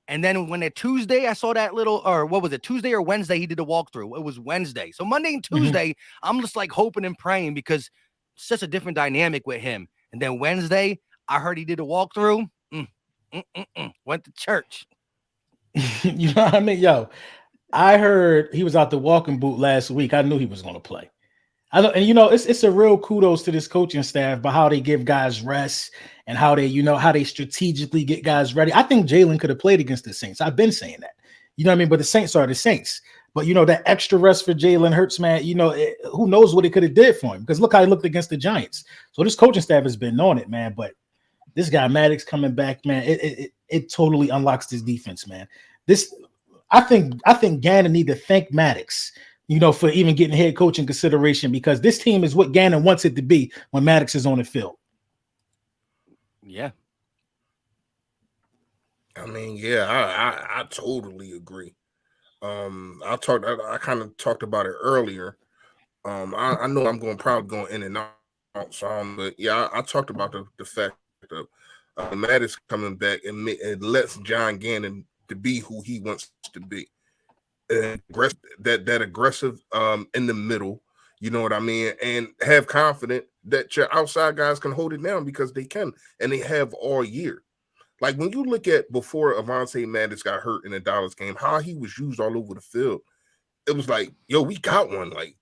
And then when Tuesday, I saw that little, or what was it, Tuesday or Wednesday, he did a walkthrough. It was Wednesday. So Monday and Tuesday, I'm just like hoping and praying because it's such a different dynamic with him. And then Wednesday, I heard he did a walkthrough. Went to church. You know what I mean? Yo, I heard he was out the walking boot last week. I knew he was going to play. And you know, it's a real kudos to this coaching staff by how they give guys rest and how they strategically get guys ready. I think Jalen could have played against the Saints. I've been saying that. You know what I mean? But the Saints are the Saints. But you know, that extra rest for Jalen Hurts, man, you know, who knows what it could have did for him? Because look how he looked against the Giants. So this coaching staff has been on it, man. But this guy Maddox coming back, man, it totally unlocks this defense, man. I think Gannon need to thank Maddox, you know, for even getting head coaching consideration because this team is what Gannon wants it to be when Maddox is on the field. Yeah. I mean, yeah, I totally agree. I kind of talked about it earlier. I know I'm probably going in and out, but yeah, I talked about the fact that Maddox coming back and lets John Gannon to be who he wants to be. And that aggressive in the middle, you know what I mean, and have confidence that your outside guys can hold it down because they can, and they have all year. Like when you look at before Avonte Maddox got hurt in the Dallas game, how he was used all over the field, it was like, yo, we got one. Like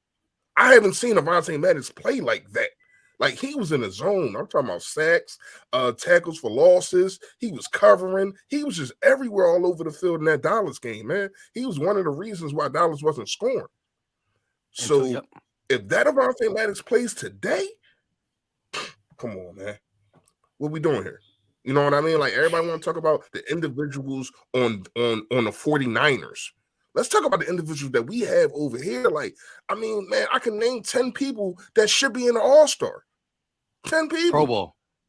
I haven't seen Avonte Maddox play like that. Like he was in a zone. I'm talking about sacks, tackles for losses. He was covering. He was just everywhere all over the field in that Dallas game, man. He was one of the reasons why Dallas wasn't scoring. So if that Avonte Maddox plays today, come on, man. What we doing here? You know what I mean? Like everybody want to talk about the individuals on the 49ers. Let's talk about the individuals that we have over here. Like, I mean, man, I can name 10 people that should be in the All-Star. 10 people.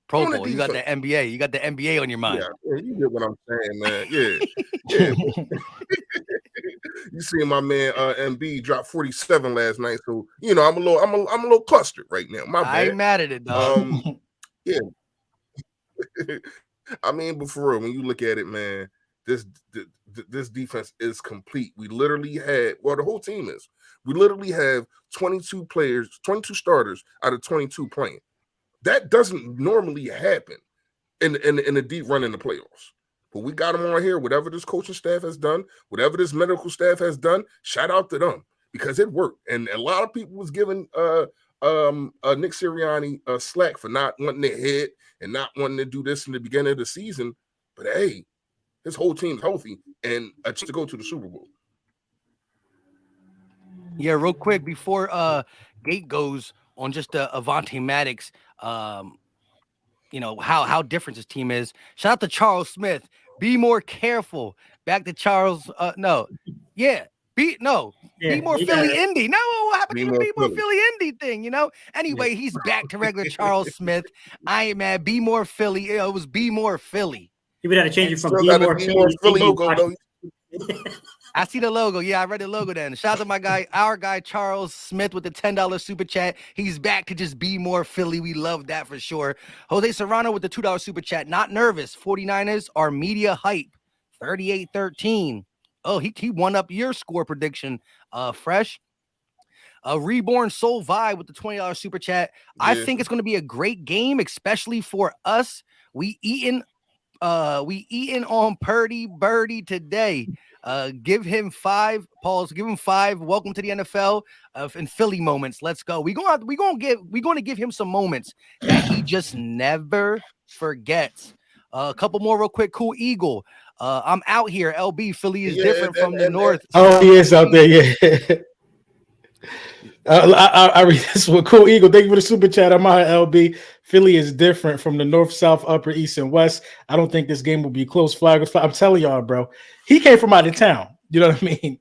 Pro Bowl. You got the NBA. You got the NBA on your mind. Yeah, you get what I'm saying, man. Yeah. You see my man MB dropped 47 last night, so you know I'm a little clustered right now. My bad. I ain't mad at it, dog. Yeah. I mean, but for real, when you look at it, man, this defense is complete. We literally had, well, the whole team is. We literally have 22 players, 22 starters out of 22 playing. That doesn't normally happen in a deep run in the playoffs. But we got them on here. Whatever this coaching staff has done, whatever this medical staff has done, shout out to them because it worked. And a lot of people was giving Nick Sirianni slack for not wanting to hit and not wanting to do this in the beginning of the season. But hey, his whole team's healthy and a chance to go to the Super Bowl. Yeah, real quick before Gate goes on just Avonte Maddox, you know how different this team is. Shout out to Charles Smith. Be more careful. Back to Charles. Be more Philly Indy. No, what happened to the Be more Philly Indy thing? You know. Anyway, he's back to regular Charles Smith. I ain't mad. Be more Philly. It was Be more Philly. He would have to change it from Be more Philly. I see the logo. Yeah, I read the logo then. Shout out to our guy, Charles Smith with the $10 super chat. He's back to just be more Philly. We love that for sure. Jose Serrano with the $2 super chat. Not nervous. 49ers are media hype. 38-13. Oh, he won up your score prediction. Fresh. Reborn Soul Vibe with the $20 super chat. Yeah. I think it's going to be a great game, especially for us. We eating on Purdy Birdie today. Give him 5. Pauls, give him 5. Welcome to the NFL in Philly moments. Let's go. We're going to give him some moments that he just never forgets. A couple more real quick. Cool Eagle. I'm out here. LB, Philly is different from the north. Oh, he is out there. Yeah. I read this one. Cool Eagle. Thank you for the super chat. I'm out here, LB. Philly is different from the north, south, upper, east, and west. I don't think this game will be close. Flag. I'm telling y'all, bro. He came from out of town. You know what I mean?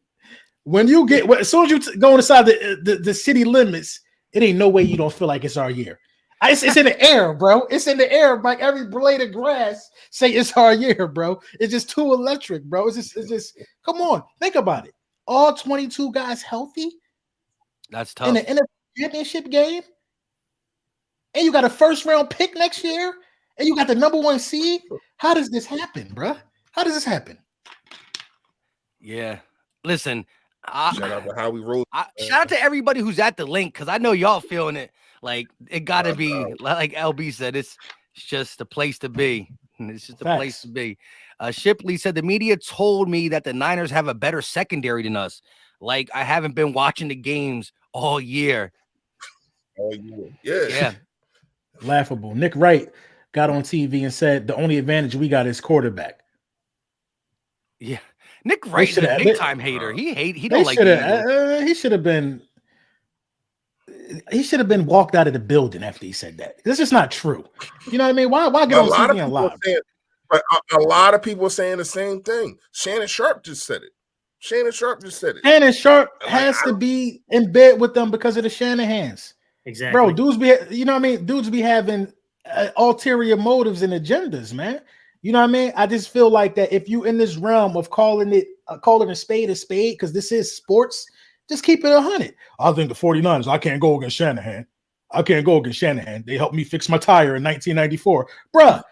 When you get, as soon as you go inside the city limits, it ain't no way you don't feel like it's our year. It's in the air, bro. It's in the air. Like every blade of grass say it's our year, bro. It's just too electric, bro. It's just come on. Think about it. All 22 guys healthy. That's tough. In the NFL championship game. And you got a first round pick next year. And you got the number 1 seed. How does this happen, bro? How does this happen? Yeah. Listen. Shout out to how we roll. Shout out to everybody who's at the link because I know y'all feeling it. Like it gotta be like LB said, it's just a place to be. It's just a place to be. Shipley said the media told me that the Niners have a better secondary than us. Like I haven't been watching the games all year. Yeah. Laughable. Nick Wright got on TV and said the only advantage we got is quarterback. Yeah. Nick Wright is a big time hater. He don't like he should have been walked out of the building after he said that. This is not true. You know what I mean? Why get on TV and live? But a lot of people are saying the same thing. Shannon Sharp just said it. Shannon Sharp has to be in bed with them because of the Shanahans. Exactly. Bro, dudes be, you know what I mean? Dudes be having ulterior motives and agendas, man. You know what I mean? I just feel like that if you in this realm of calling a spade, because this is sports, just keep it 100. I think the 49ers, I can't go against Shanahan. They helped me fix my tire in 1994. Bruh,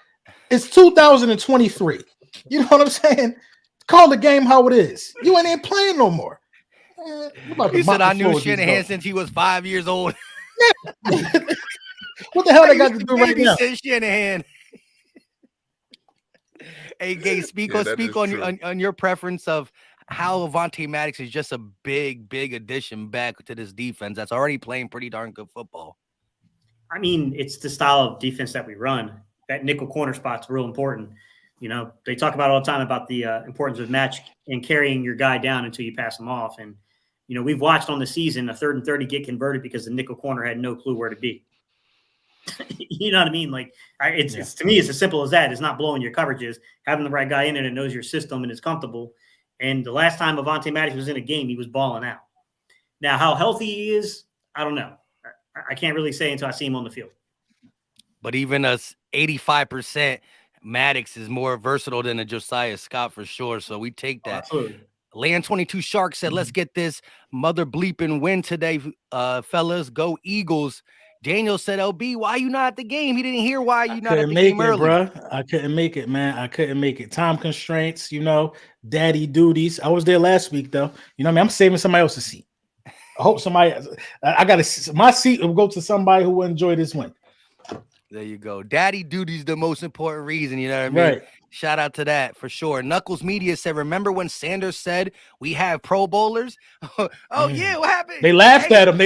it's 2023. You know what I'm saying? Call the game how it is. You ain't even playing no more. He said I knew Shanahan since he was 5 years old. What the hell they got to do right now? Shanahan. Hey, Gay, speak on your preference of how Avonte Maddox is just a big addition back to this defense that's already playing pretty darn good football. I mean, it's the style of defense that we run. That nickel corner spot's real important. You know, they talk about all the time about the importance of match and carrying your guy down until you pass him off. And, you know, we've watched on the season a 3rd and 30 get converted because the nickel corner had no clue where to be. You know what I mean? Like, it's to me, it's as simple as that. It's not blowing your coverages, having the right guy in it that knows your system and is comfortable. And the last time Avonte Maddox was in a game, he was balling out. Now, how healthy he is, I don't know. I can't really say until I see him on the field. But even us 85%, Maddox is more versatile than a Josiah Scott for sure. So we take that. Absolutely. Land 22 Shark said, let's get this mother bleeping win today, fellas. Go Eagles. Daniel said, LB, why you not at the game? He didn't hear why you not at the game early. Bro. I couldn't make it, man. I couldn't make it. Time constraints, you know, daddy duties. I was there last week, though. You know what I mean? I'm saving somebody else's seat. I hope my seat will go to somebody who will enjoy this win. There you go. Daddy duty's the most important reason, you know what I mean? Right. Shout out to that for sure. Knuckles Media said, remember when Sanders said we have Pro Bowlers? Yeah, what happened? They laughed at him.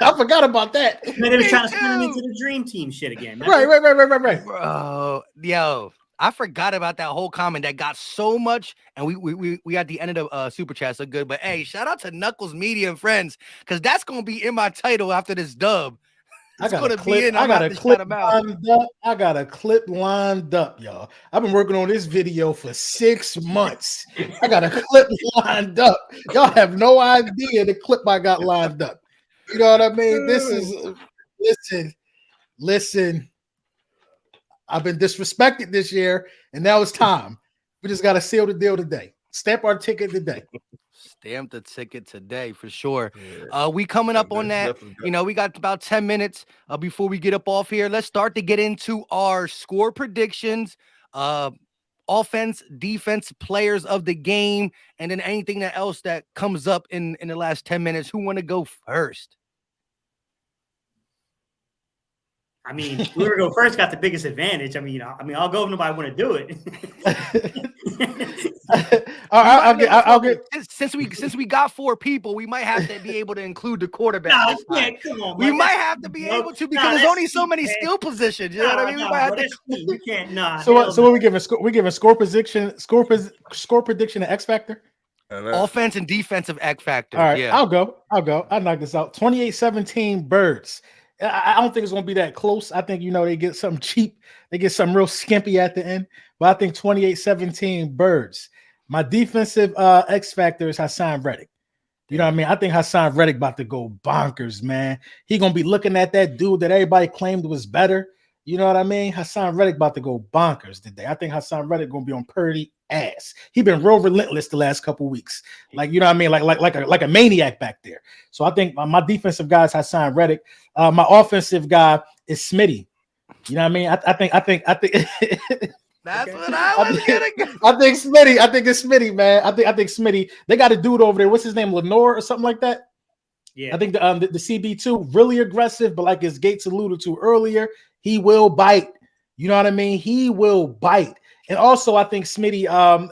I forgot about that. Man, they were trying to spin him into the dream team shit again. Right. Bro, yo, I forgot about that whole comment that got so much, and we at the end of the super chat, so good. But hey, shout out to Knuckles Media and friends, because that's gonna be in my title after this dub. I got a clip lined up, y'all. I've been working on this video for 6 months. I got a clip lined up. Y'all have no idea the clip I got lined up. You know what I mean? This is listen. I've been disrespected this year, and now it's time. We just got to seal the deal today. Stamp our ticket today. Stamp the ticket today for sure. Yeah. We coming up on that. We got about 10 minutes before we get up off here. Let's start to get into our score predictions, offense, defense, players of the game, and then anything else that comes up in the last 10 minutes. Who want to go first? I mean, whoever go first got the biggest advantage. I mean, I'll go if nobody want to do it. I'll get. Since we got 4 people, we might have to be able to include the quarterback. Come on, we might have to be able to because there's only so many skill positions. You know what I mean? We might have to. You can't. So what are we giving? We giving score prediction, score prediction, and X factor. Offense and defensive X factor. All right, yeah. I'll go. I'll knock this out. 28-17 Birds. I don't think it's going to be that close. I think, they get something cheap. They get something real skimpy at the end. But I think 28-17 Birds. My defensive X factor is Hassan Reddick. You know what I mean? I think Hassan Reddick about to go bonkers, man. He going to be looking at that dude that everybody claimed was better. You know what I mean? Hassan Reddick about to go bonkers today. I think Hassan Reddick going to be on Purdy ass. He been real relentless the last couple weeks. Like, you know what I mean? Like a maniac back there. So I think my defensive guy is Hassan Reddick. My offensive guy is Smitty. You know what I mean? I think That's what I was gonna go. I think Smitty. I think it's Smitty, man. I think Smitty. They got a dude over there. What's his name? Lenore or something like that. Yeah. I think the CB2 really aggressive, but like as Gates alluded to earlier, he will bite. You know what I mean? He will bite. And also, I think Smitty. I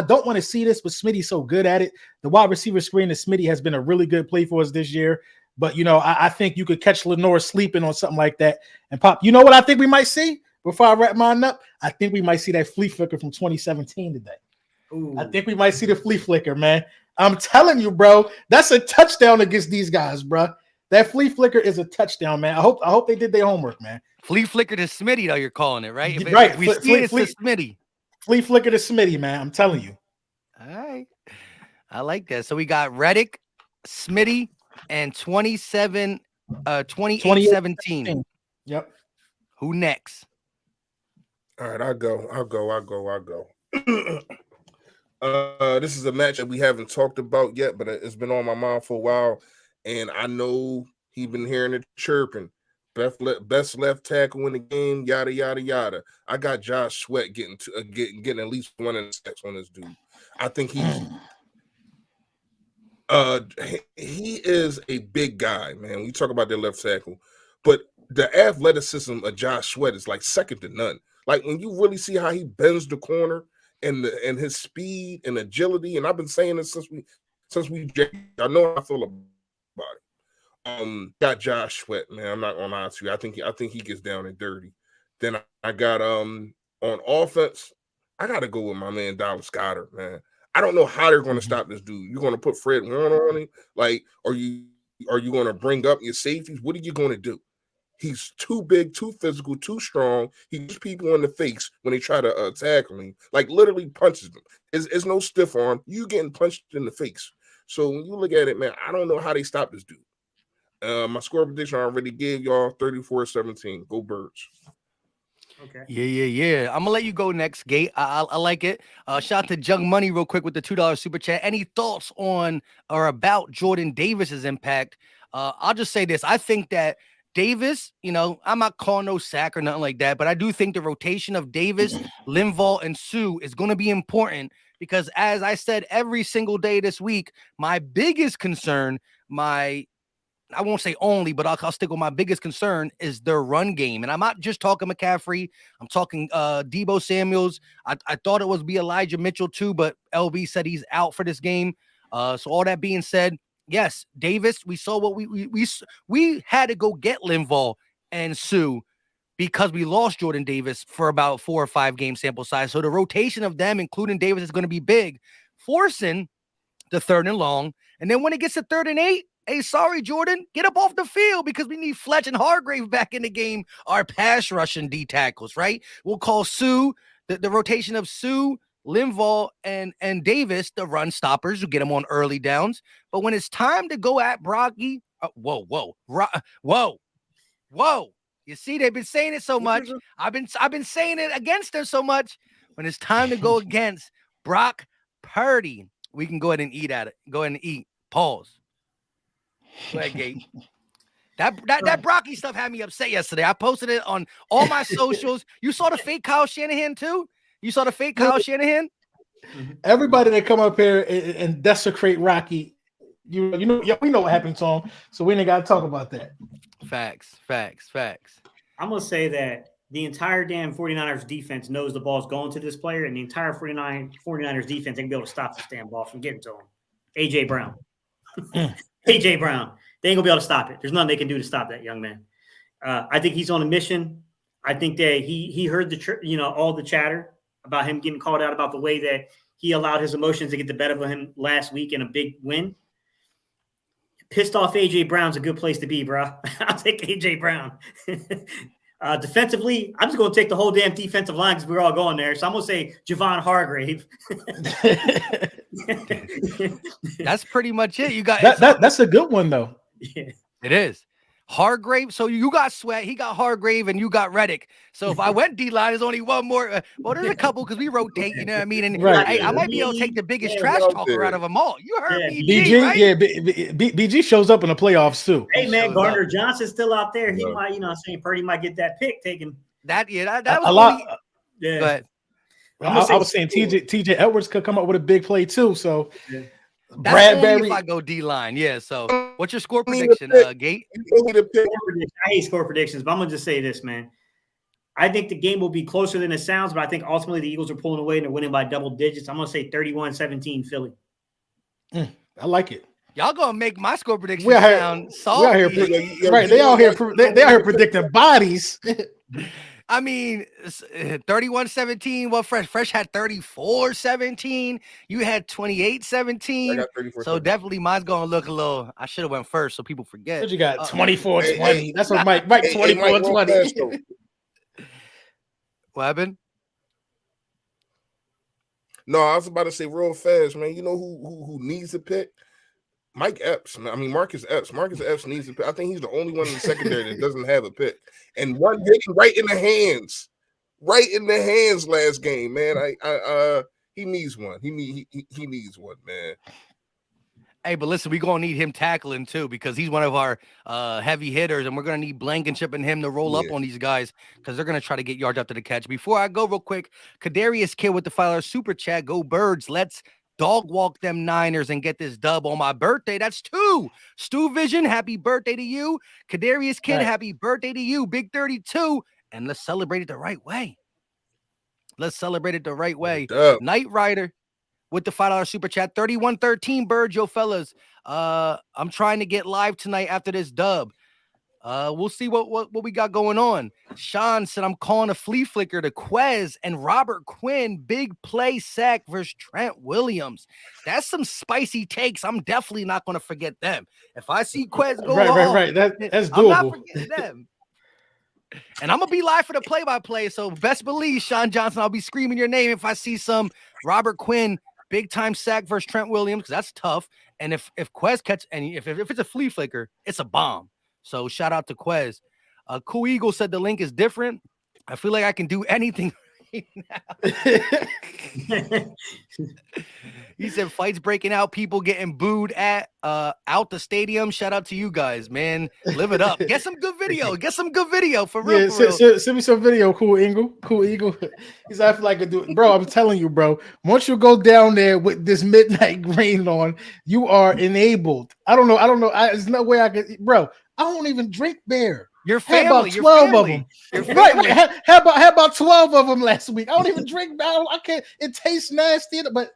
don't want to see this, but Smitty's so good at it. The wide receiver screen of Smitty has been a really good play for us this year. But I think you could catch Lenore sleeping on something like that and pop. You know what I think we might see? Before I wrap mine up, I think we might see that flea flicker from 2017 today. Ooh. I think we might see the flea flicker, man. I'm telling you, bro, that's a touchdown against these guys, bro. That flea flicker is a touchdown, man. I hope they did their homework, man. Flea flicker to Smitty, though, you're calling it, right? Right. We see it to Smitty. Flea flicker to Smitty, man. I'm telling you. All right. I like that. So we got Reddick, Smitty, and 28-17. Yep. Who next? All right, I'll go. This is a match that we haven't talked about yet, but it's been on my mind for a while, and I know he's been hearing it chirping. Best left tackle in the game, yada yada yada. I got Josh Sweat getting at least one in the sacks on this dude. I think he is a big guy, man. We talk about their left tackle, but the athleticism of Josh Sweat is like second to none. Like when you really see how he bends the corner and his speed and agility, and I've been saying this since we I know how I feel about it. Got Josh Sweat, man. I'm not gonna lie to you. I think he gets down and dirty. Then I got on offense, I gotta go with my man Dallas Goedert, man. I don't know how they're gonna stop this dude. You're gonna put Fred Warner on him, like, are you gonna bring up your safeties? What are you gonna do? He's too big, too physical, too strong. He hits people in the face when they try to tackle him, like literally punches them. It's no stiff arm. You getting punched in the face. So when you look at it, man, I don't know how they stop this dude. My score prediction I already gave y'all 34-17. Go Birds. Okay. Yeah. I'm gonna let you go next, Gate. I like it. Shout out to Jug Money real quick with the $2 super chat. Any thoughts on or about Jordan Davis's impact? I'll just say this. I think that Davis, I'm not calling no sack or nothing like that, but I do think the rotation of Davis, Linval, and Sue is going to be important because, as I said every single day this week, my biggest concern, I won't say only, but I'll stick with my biggest concern is their run game. And I'm not just talking McCaffrey. I'm talking Deebo Samuels. I thought it was be Elijah Mitchell too, but LB said he's out for this game. So all that being said, yes, Davis, we saw what we had to go get Linval and Sue because we lost Jordan Davis for about 4 or 5 game sample size. So the rotation of them, including Davis, is going to be big, forcing the 3rd and long. And then when it gets to 3rd and 8, hey, sorry, Jordan, get up off the field because we need Fletch and Hargrave back in the game, our pass rushing D tackles, right? We'll call Sue, the rotation of Sue, Linval, and Davis, the run stoppers who get them on early downs. But when it's time to go at Brocky, whoa. You see, they've been saying it so much. I've been saying it against them so much. When it's time to go against Brock Purdy, we can go ahead and eat at it. Go ahead and eat. Pause. Go ahead, Gabe. That Brocky stuff had me upset yesterday. I posted it on all my socials. You saw the fake Kyle Shanahan too? You saw the fake Kyle Shanahan? Everybody that come up here and desecrate Rocky, we know what happened to him, so we ain't got to talk about that. Facts. I'm going to say that the entire damn 49ers defense knows the ball's going to this player, and the entire 49ers defense ain't be able to stop this damn ball from getting to him. A.J. Brown. A.J. Brown. They ain't going to be able to stop it. There's nothing they can do to stop that young man. I think he's on a mission. I think that he heard all the chatter about him getting called out about the way that he allowed his emotions to get the better of him last week in a big win. Pissed off A.J. Brown's a good place to be, bro. I'll take A.J. Brown. Defensively, I'm just going to take the whole damn defensive line because we're all going there. So I'm going to say Javon Hargrave. That's pretty much it. You got that's a good one, though. Yeah. It is. Hargrave. So you got Sweat, he got Hargrave, and you got Reddick. So if I went D-line, there's only one more. Well, there's a couple because we rotate, you know what I mean? And right. hey, I might be able to take the biggest trash talker out of them all. You heard BG, right? Yeah, BG shows up in the playoffs too. Hey, man, Gardner Johnson's still out there. He might, saying Purdy might get that pick taken. That was a lot. Yeah. But I was saying TJ Edwards could come up with a big play too. So that's Bradbury, only if I go D-line. Yeah. So what's your score prediction, Gate? I hate score predictions, but I'm gonna just say this, man. I think the game will be closer than it sounds, but I think ultimately the Eagles are pulling away and they're winning by double digits. I'm gonna say 31-17 Philly. I like it. Y'all gonna make my score prediction sound salty. Right? They out here predicting bodies. I mean, 31-17. Well, Fresh had 34-17. You had 28-17. So definitely mine's going to look a little, I should have went first so people forget. But you got 24-20. That's what Mike 24-20. What happened? No, I was about to say real fast, man. You know who needs a pick? Mike Epps. I mean, Marcus Epps. Marcus Epps needs a pick. I think he's the only one in the secondary that doesn't have a pick. And one hitting right in the hands last game, man. He needs one. He needs one, man. Hey, but listen, we're going to need him tackling, too, because he's one of our heavy hitters, and we're going to need Blankenship and him to roll up on these guys because they're going to try to get yards after the catch. Before I go real quick, Kadarius Kid with the $5 super chat. Go Birds. Let's dog walk them Niners and get this dub on my birthday. That's 2. Stu Vision, happy birthday to you. Kadarius Kid, happy birthday to you. Big 32. And let's celebrate it the right way. Knight Rider with the $5 super chat. 31-13, Bird, yo fellas. I'm trying to get live tonight after this dub. We'll see what we got going on. Sean said, I'm calling a flea flicker to Quez and Robert Quinn. Big play sack versus Trent Williams. That's some spicy takes. I'm definitely not going to forget them. If I see Quez go right. That's doable. I'm not forgetting them. And I'm going to be live for the play-by-play. So best believe, Sean Johnson, I'll be screaming your name if I see some Robert Quinn big-time sack versus Trent Williams, because that's tough. And if Quez catch, and if it's a flea flicker, it's a bomb. So shout out to Quez. Cool Eagle said the link is different. I feel like I can do anything right now. He said fights breaking out, people getting booed at out the stadium. Shout out to you guys, man. Live it up. Get some good video. For real. Send me some video, Cool Eagle. He's acting like a dude. Bro, I'm telling you, bro. Once you go down there with this midnight green on, you are enabled. I don't know. There's no way I could, bro. I don't even drink beer. Your family, how about 12 of them? Right. How about 12 of them last week? I don't even drink. I can't. It tastes nasty, but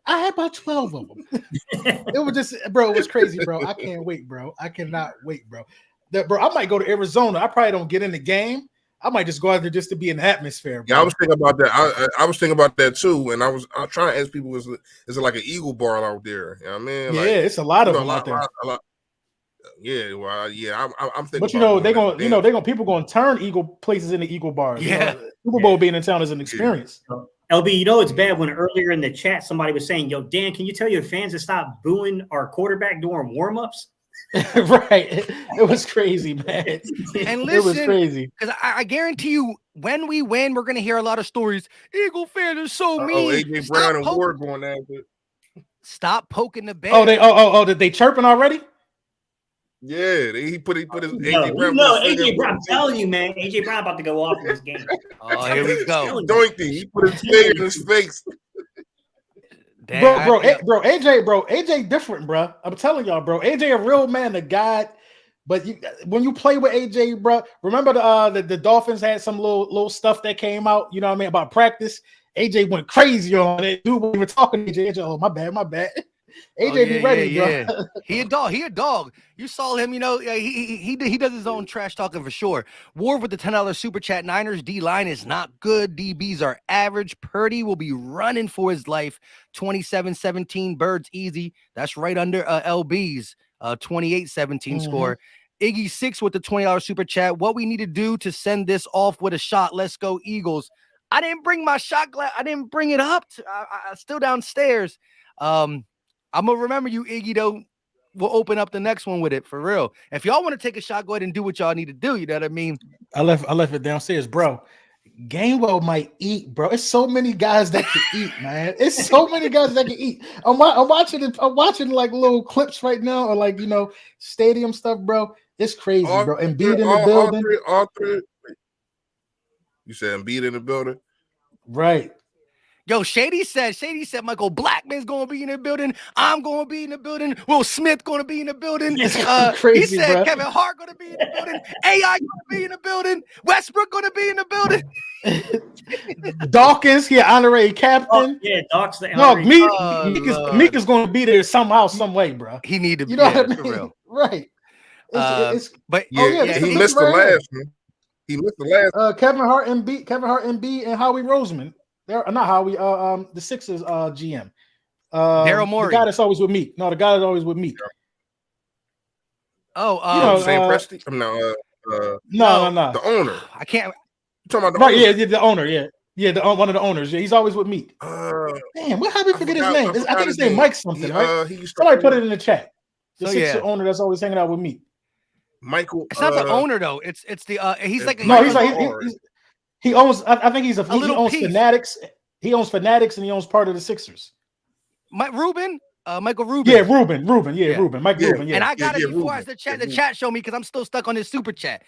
I had about 12 of them. It was just, bro. It was crazy, bro. I can't wait, bro. I cannot wait, bro. Bro, I might go to Arizona. I probably don't get in the game. I might just go out there just to be in the atmosphere. Bro. Yeah, I was thinking about that. I was thinking about that too, and I was trying to ask people, is it like an Eagle bar out there? You know what I mean? Yeah, it's a lot of them out there. Yeah, well, yeah, I'm thinking. But they're gonna people gonna turn Eagle places into Eagle bars. Yeah, Super Bowl being in town is an experience. LB, it's bad when earlier in the chat somebody was saying, "Yo, Dan, can you tell your fans to stop booing our quarterback during warmups?" Right. It was crazy, man. And It was listen, crazy. because I guarantee you, when we win, we're gonna hear a lot of stories. Eagle fans are so mean. AJ Brown and Ward going at it. Stop poking the bear. Did they chirping already? Yeah, he put his AJ Brown. AJ Brown, I'm telling you, man, AJ Brown about to go off in this game. Oh, here we go. Doinky, he put his finger in his face. AJ different, bro. I'm telling y'all, bro. AJ a real man of God. But when you play with AJ, bro, remember the Dolphins had some little stuff that came out, you know what I mean, about practice. AJ went crazy on it. Dude, we were talking to AJ. Oh, my bad. AJ be ready, bro. He a dog. You saw him, you know. He does his own trash talking for sure. War with the $10 super chat. Niners D line is not good. DBs are average. Purdy will be running for his life. 27-17. Birds easy. That's right under LB's 28-17 score. Iggy 6 with the $20 super chat. What we need to do to send this off with a shot. Let's go Eagles. I didn't bring my shot glass. I didn't bring it up. I still downstairs. I'm gonna remember you, Iggy. Though we'll open up the next one with it for real. If y'all want to take a shot, go ahead and do what y'all need to do. You know what I mean? I left it downstairs, bro. Gainwell might eat, bro. It's so many guys that can eat, man. It's so many guys that can eat. I'm watching like little clips right now, or like stadium stuff, bro. It's crazy, bro. Embiid in the building. You said Embiid in the building, right? Yo, Shady said, Michael Blackman's going to be in the building. I'm going to be in the building. Will Smith going to be in the building. Crazy, he said bro. Kevin Hart going to be in the building. AI going to be in the building. Westbrook going to be in the building. Dawkins, honorary captain. Doc's the Meek is going to be there somehow, some way, bro. He need to be what I mean? for real. Right. He missed the last one. He missed the last. Kevin Hart, Embiid, and Howie Roseman. They're not Howie. The Sixers GM. Daryl Morey. The guy that's always with me. No, the guy that's always with me. Sam Presti. No. The owner. I can't. You talking about the right? owner? Yeah, the owner. Yeah, one of the owners. Yeah, he's always with me. Damn, how we forget his name? I think his name Mike something, right? Somebody put it in the chat. The Sixer owner that's always hanging out with me. Michael. It's not the owner though. It's the. He's like he owns. I think he owns piece. Fanatics. He owns Fanatics and he owns part of the Sixers. Michael Rubin. Rubin. Yeah, Rubin. Mike Rubin. Yeah. And I got it before as the chat showed me because I'm still stuck on this super chat.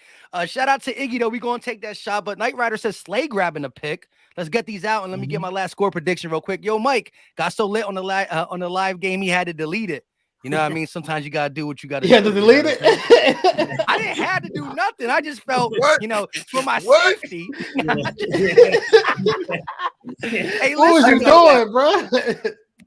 Shout out to Iggy though. We gonna take that shot. But Knight Rider says Slay grabbing a pick. Let's get these out and let me get my last score prediction real quick. Yo, Mike got so lit on the live game he had to delete it. You know what I mean? Sometimes you gotta do what you gotta do. You had to delete it? I didn't have to do nothing. I just felt, for my safety. Hey, what was you doing, bro?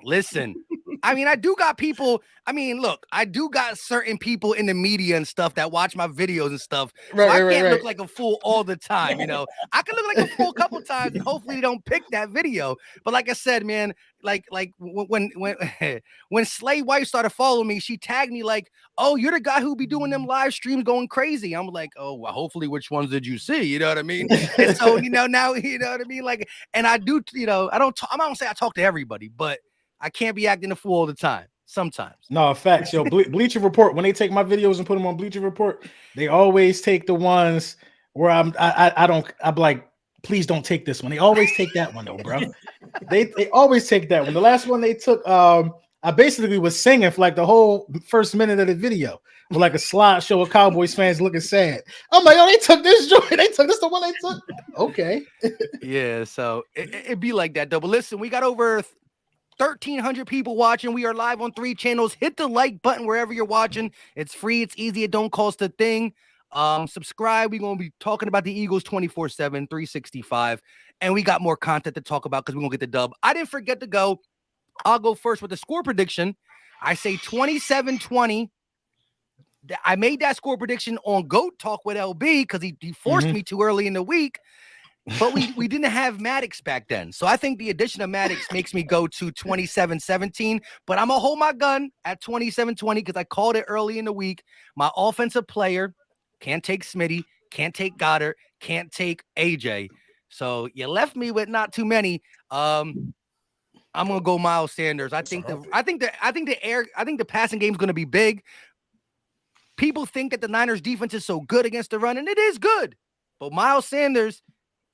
Listen, I mean, I do got people. I mean, look, I do got certain people in the media and stuff that watch my videos and stuff. So I can't look like a fool all the time. I can look like a fool a couple times and hopefully they don't pick that video. But like I said, man, like when Slay White started following me, she tagged me like, "Oh, you're the guy who be doing them live streams going crazy." I'm like, "Oh, well, hopefully, which ones did you see?" You know what I mean? And so now you know what I mean. Like, and I do, I don't say I talk to everybody, but I can't be acting a fool all the time. Sometimes. No, facts. Yo, Bleacher Report, when they take my videos and put them on Bleacher Report, they always take the ones where I'm like, please don't take this one. They always take that one though, bro. They always take that one. The last one they took, I basically was singing for like the whole first minute of the video with like a slideshow of Cowboys fans looking sad. I'm like, oh, they took this joint. This the one they took. Okay. Yeah, so it'd be like that though. But listen, we got over 1,300 people watching. We are live on 3 channels. Hit the like button wherever you're watching. It's free. It's easy. It don't cost a thing. Subscribe. We're going to be talking about the Eagles 24/7, 365. And we got more content to talk about because we're going to get the dub. I didn't forget to go. I'll go first with the score prediction. I say 27-20. I made that score prediction on GOAT Talk with LB because he forced me to early in the week. But we didn't have Maddox back then. So I think the addition of Maddox makes me go to 27-17. But I'm going to hold my gun at 27-20 because I called it early in the week. My offensive player can't take Smitty, can't take Goddard, can't take AJ. So you left me with not too many. I'm going to go Miles Sanders. I think the passing game is going to be big. People think that the Niners defense is so good against the run, and it is good. But Miles Sanders,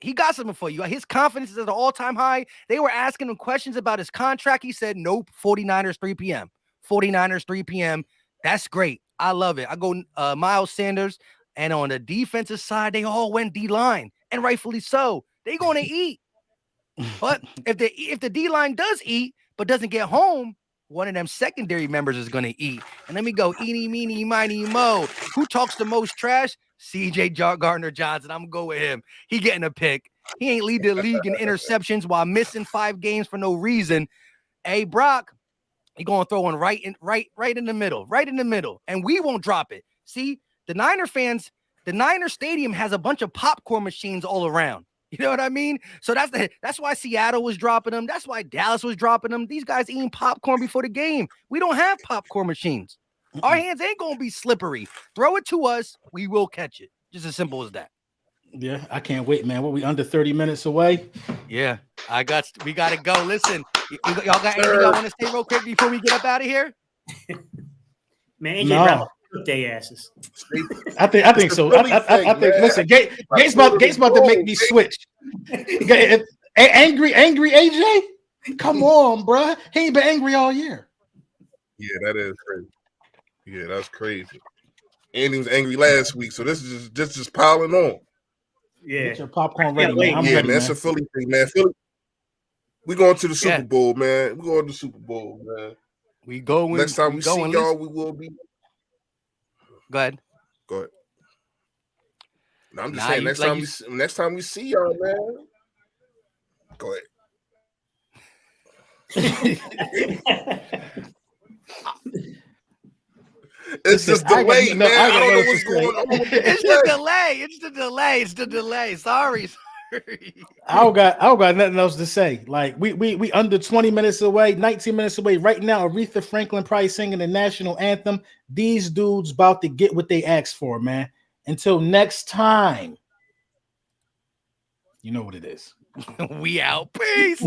he got something for you. His confidence is at an all-time high. They were asking him questions about his contract. He said, nope, 49ers, 3 p.m. 49ers, 3 p.m. That's great. I love it. I go Miles Sanders. And on the defensive side, they all went D-line, and rightfully so. They're going to eat. But if the D-line does eat but doesn't get home, one of them secondary members is going to eat. And let me go, eeny, meeny, miny, mo. Who talks the most trash? C.J. Gardner-Johnson. I'm going to go with him. He getting a pick. He ain't lead the league in interceptions while missing 5 games for no reason. Hey, Brock, he going to throw one right in the middle, and we won't drop it. See, the Niner fans, the Niner Stadium has a bunch of popcorn machines all around. You know what I mean? So that's why Seattle was dropping them. That's why Dallas was dropping them. These guys eating popcorn before the game. We don't have popcorn machines. Our hands ain't going to be slippery. Throw it to us. We will catch it. Just as simple as that. Yeah, I can't wait, man. What, we under 30 minutes away? Yeah, we got to go. Listen, y'all got anything y'all want to say real quick before we get up out of here? Man, no. They asses. I think so. I think. Listen, Gates about to make me switch. Angry AJ. Come on, bro. He ain't been angry all year. Yeah, that is crazy. Yeah, that's crazy. And he was angry last week, so this is just piling on. Yeah, get your popcorn ready, man. I'm ready, man. It's a Philly thing, man. Philly. We going to the Super Bowl, man. We going to the Super Bowl, man. We going. Next time we see y'all, we will be. Go ahead. No, I'm just saying. Next time we see y'all, man. Go ahead. It's just delayed, man. I don't know what's going on. It's the delay. Sorry. I don't got nothing else to say. Like we under 20 minutes away, 19 minutes away. Right now, Aretha Franklin probably singing the national anthem. These dudes about to get what they asked for, man. Until next time. You know what it is. We out. Peace.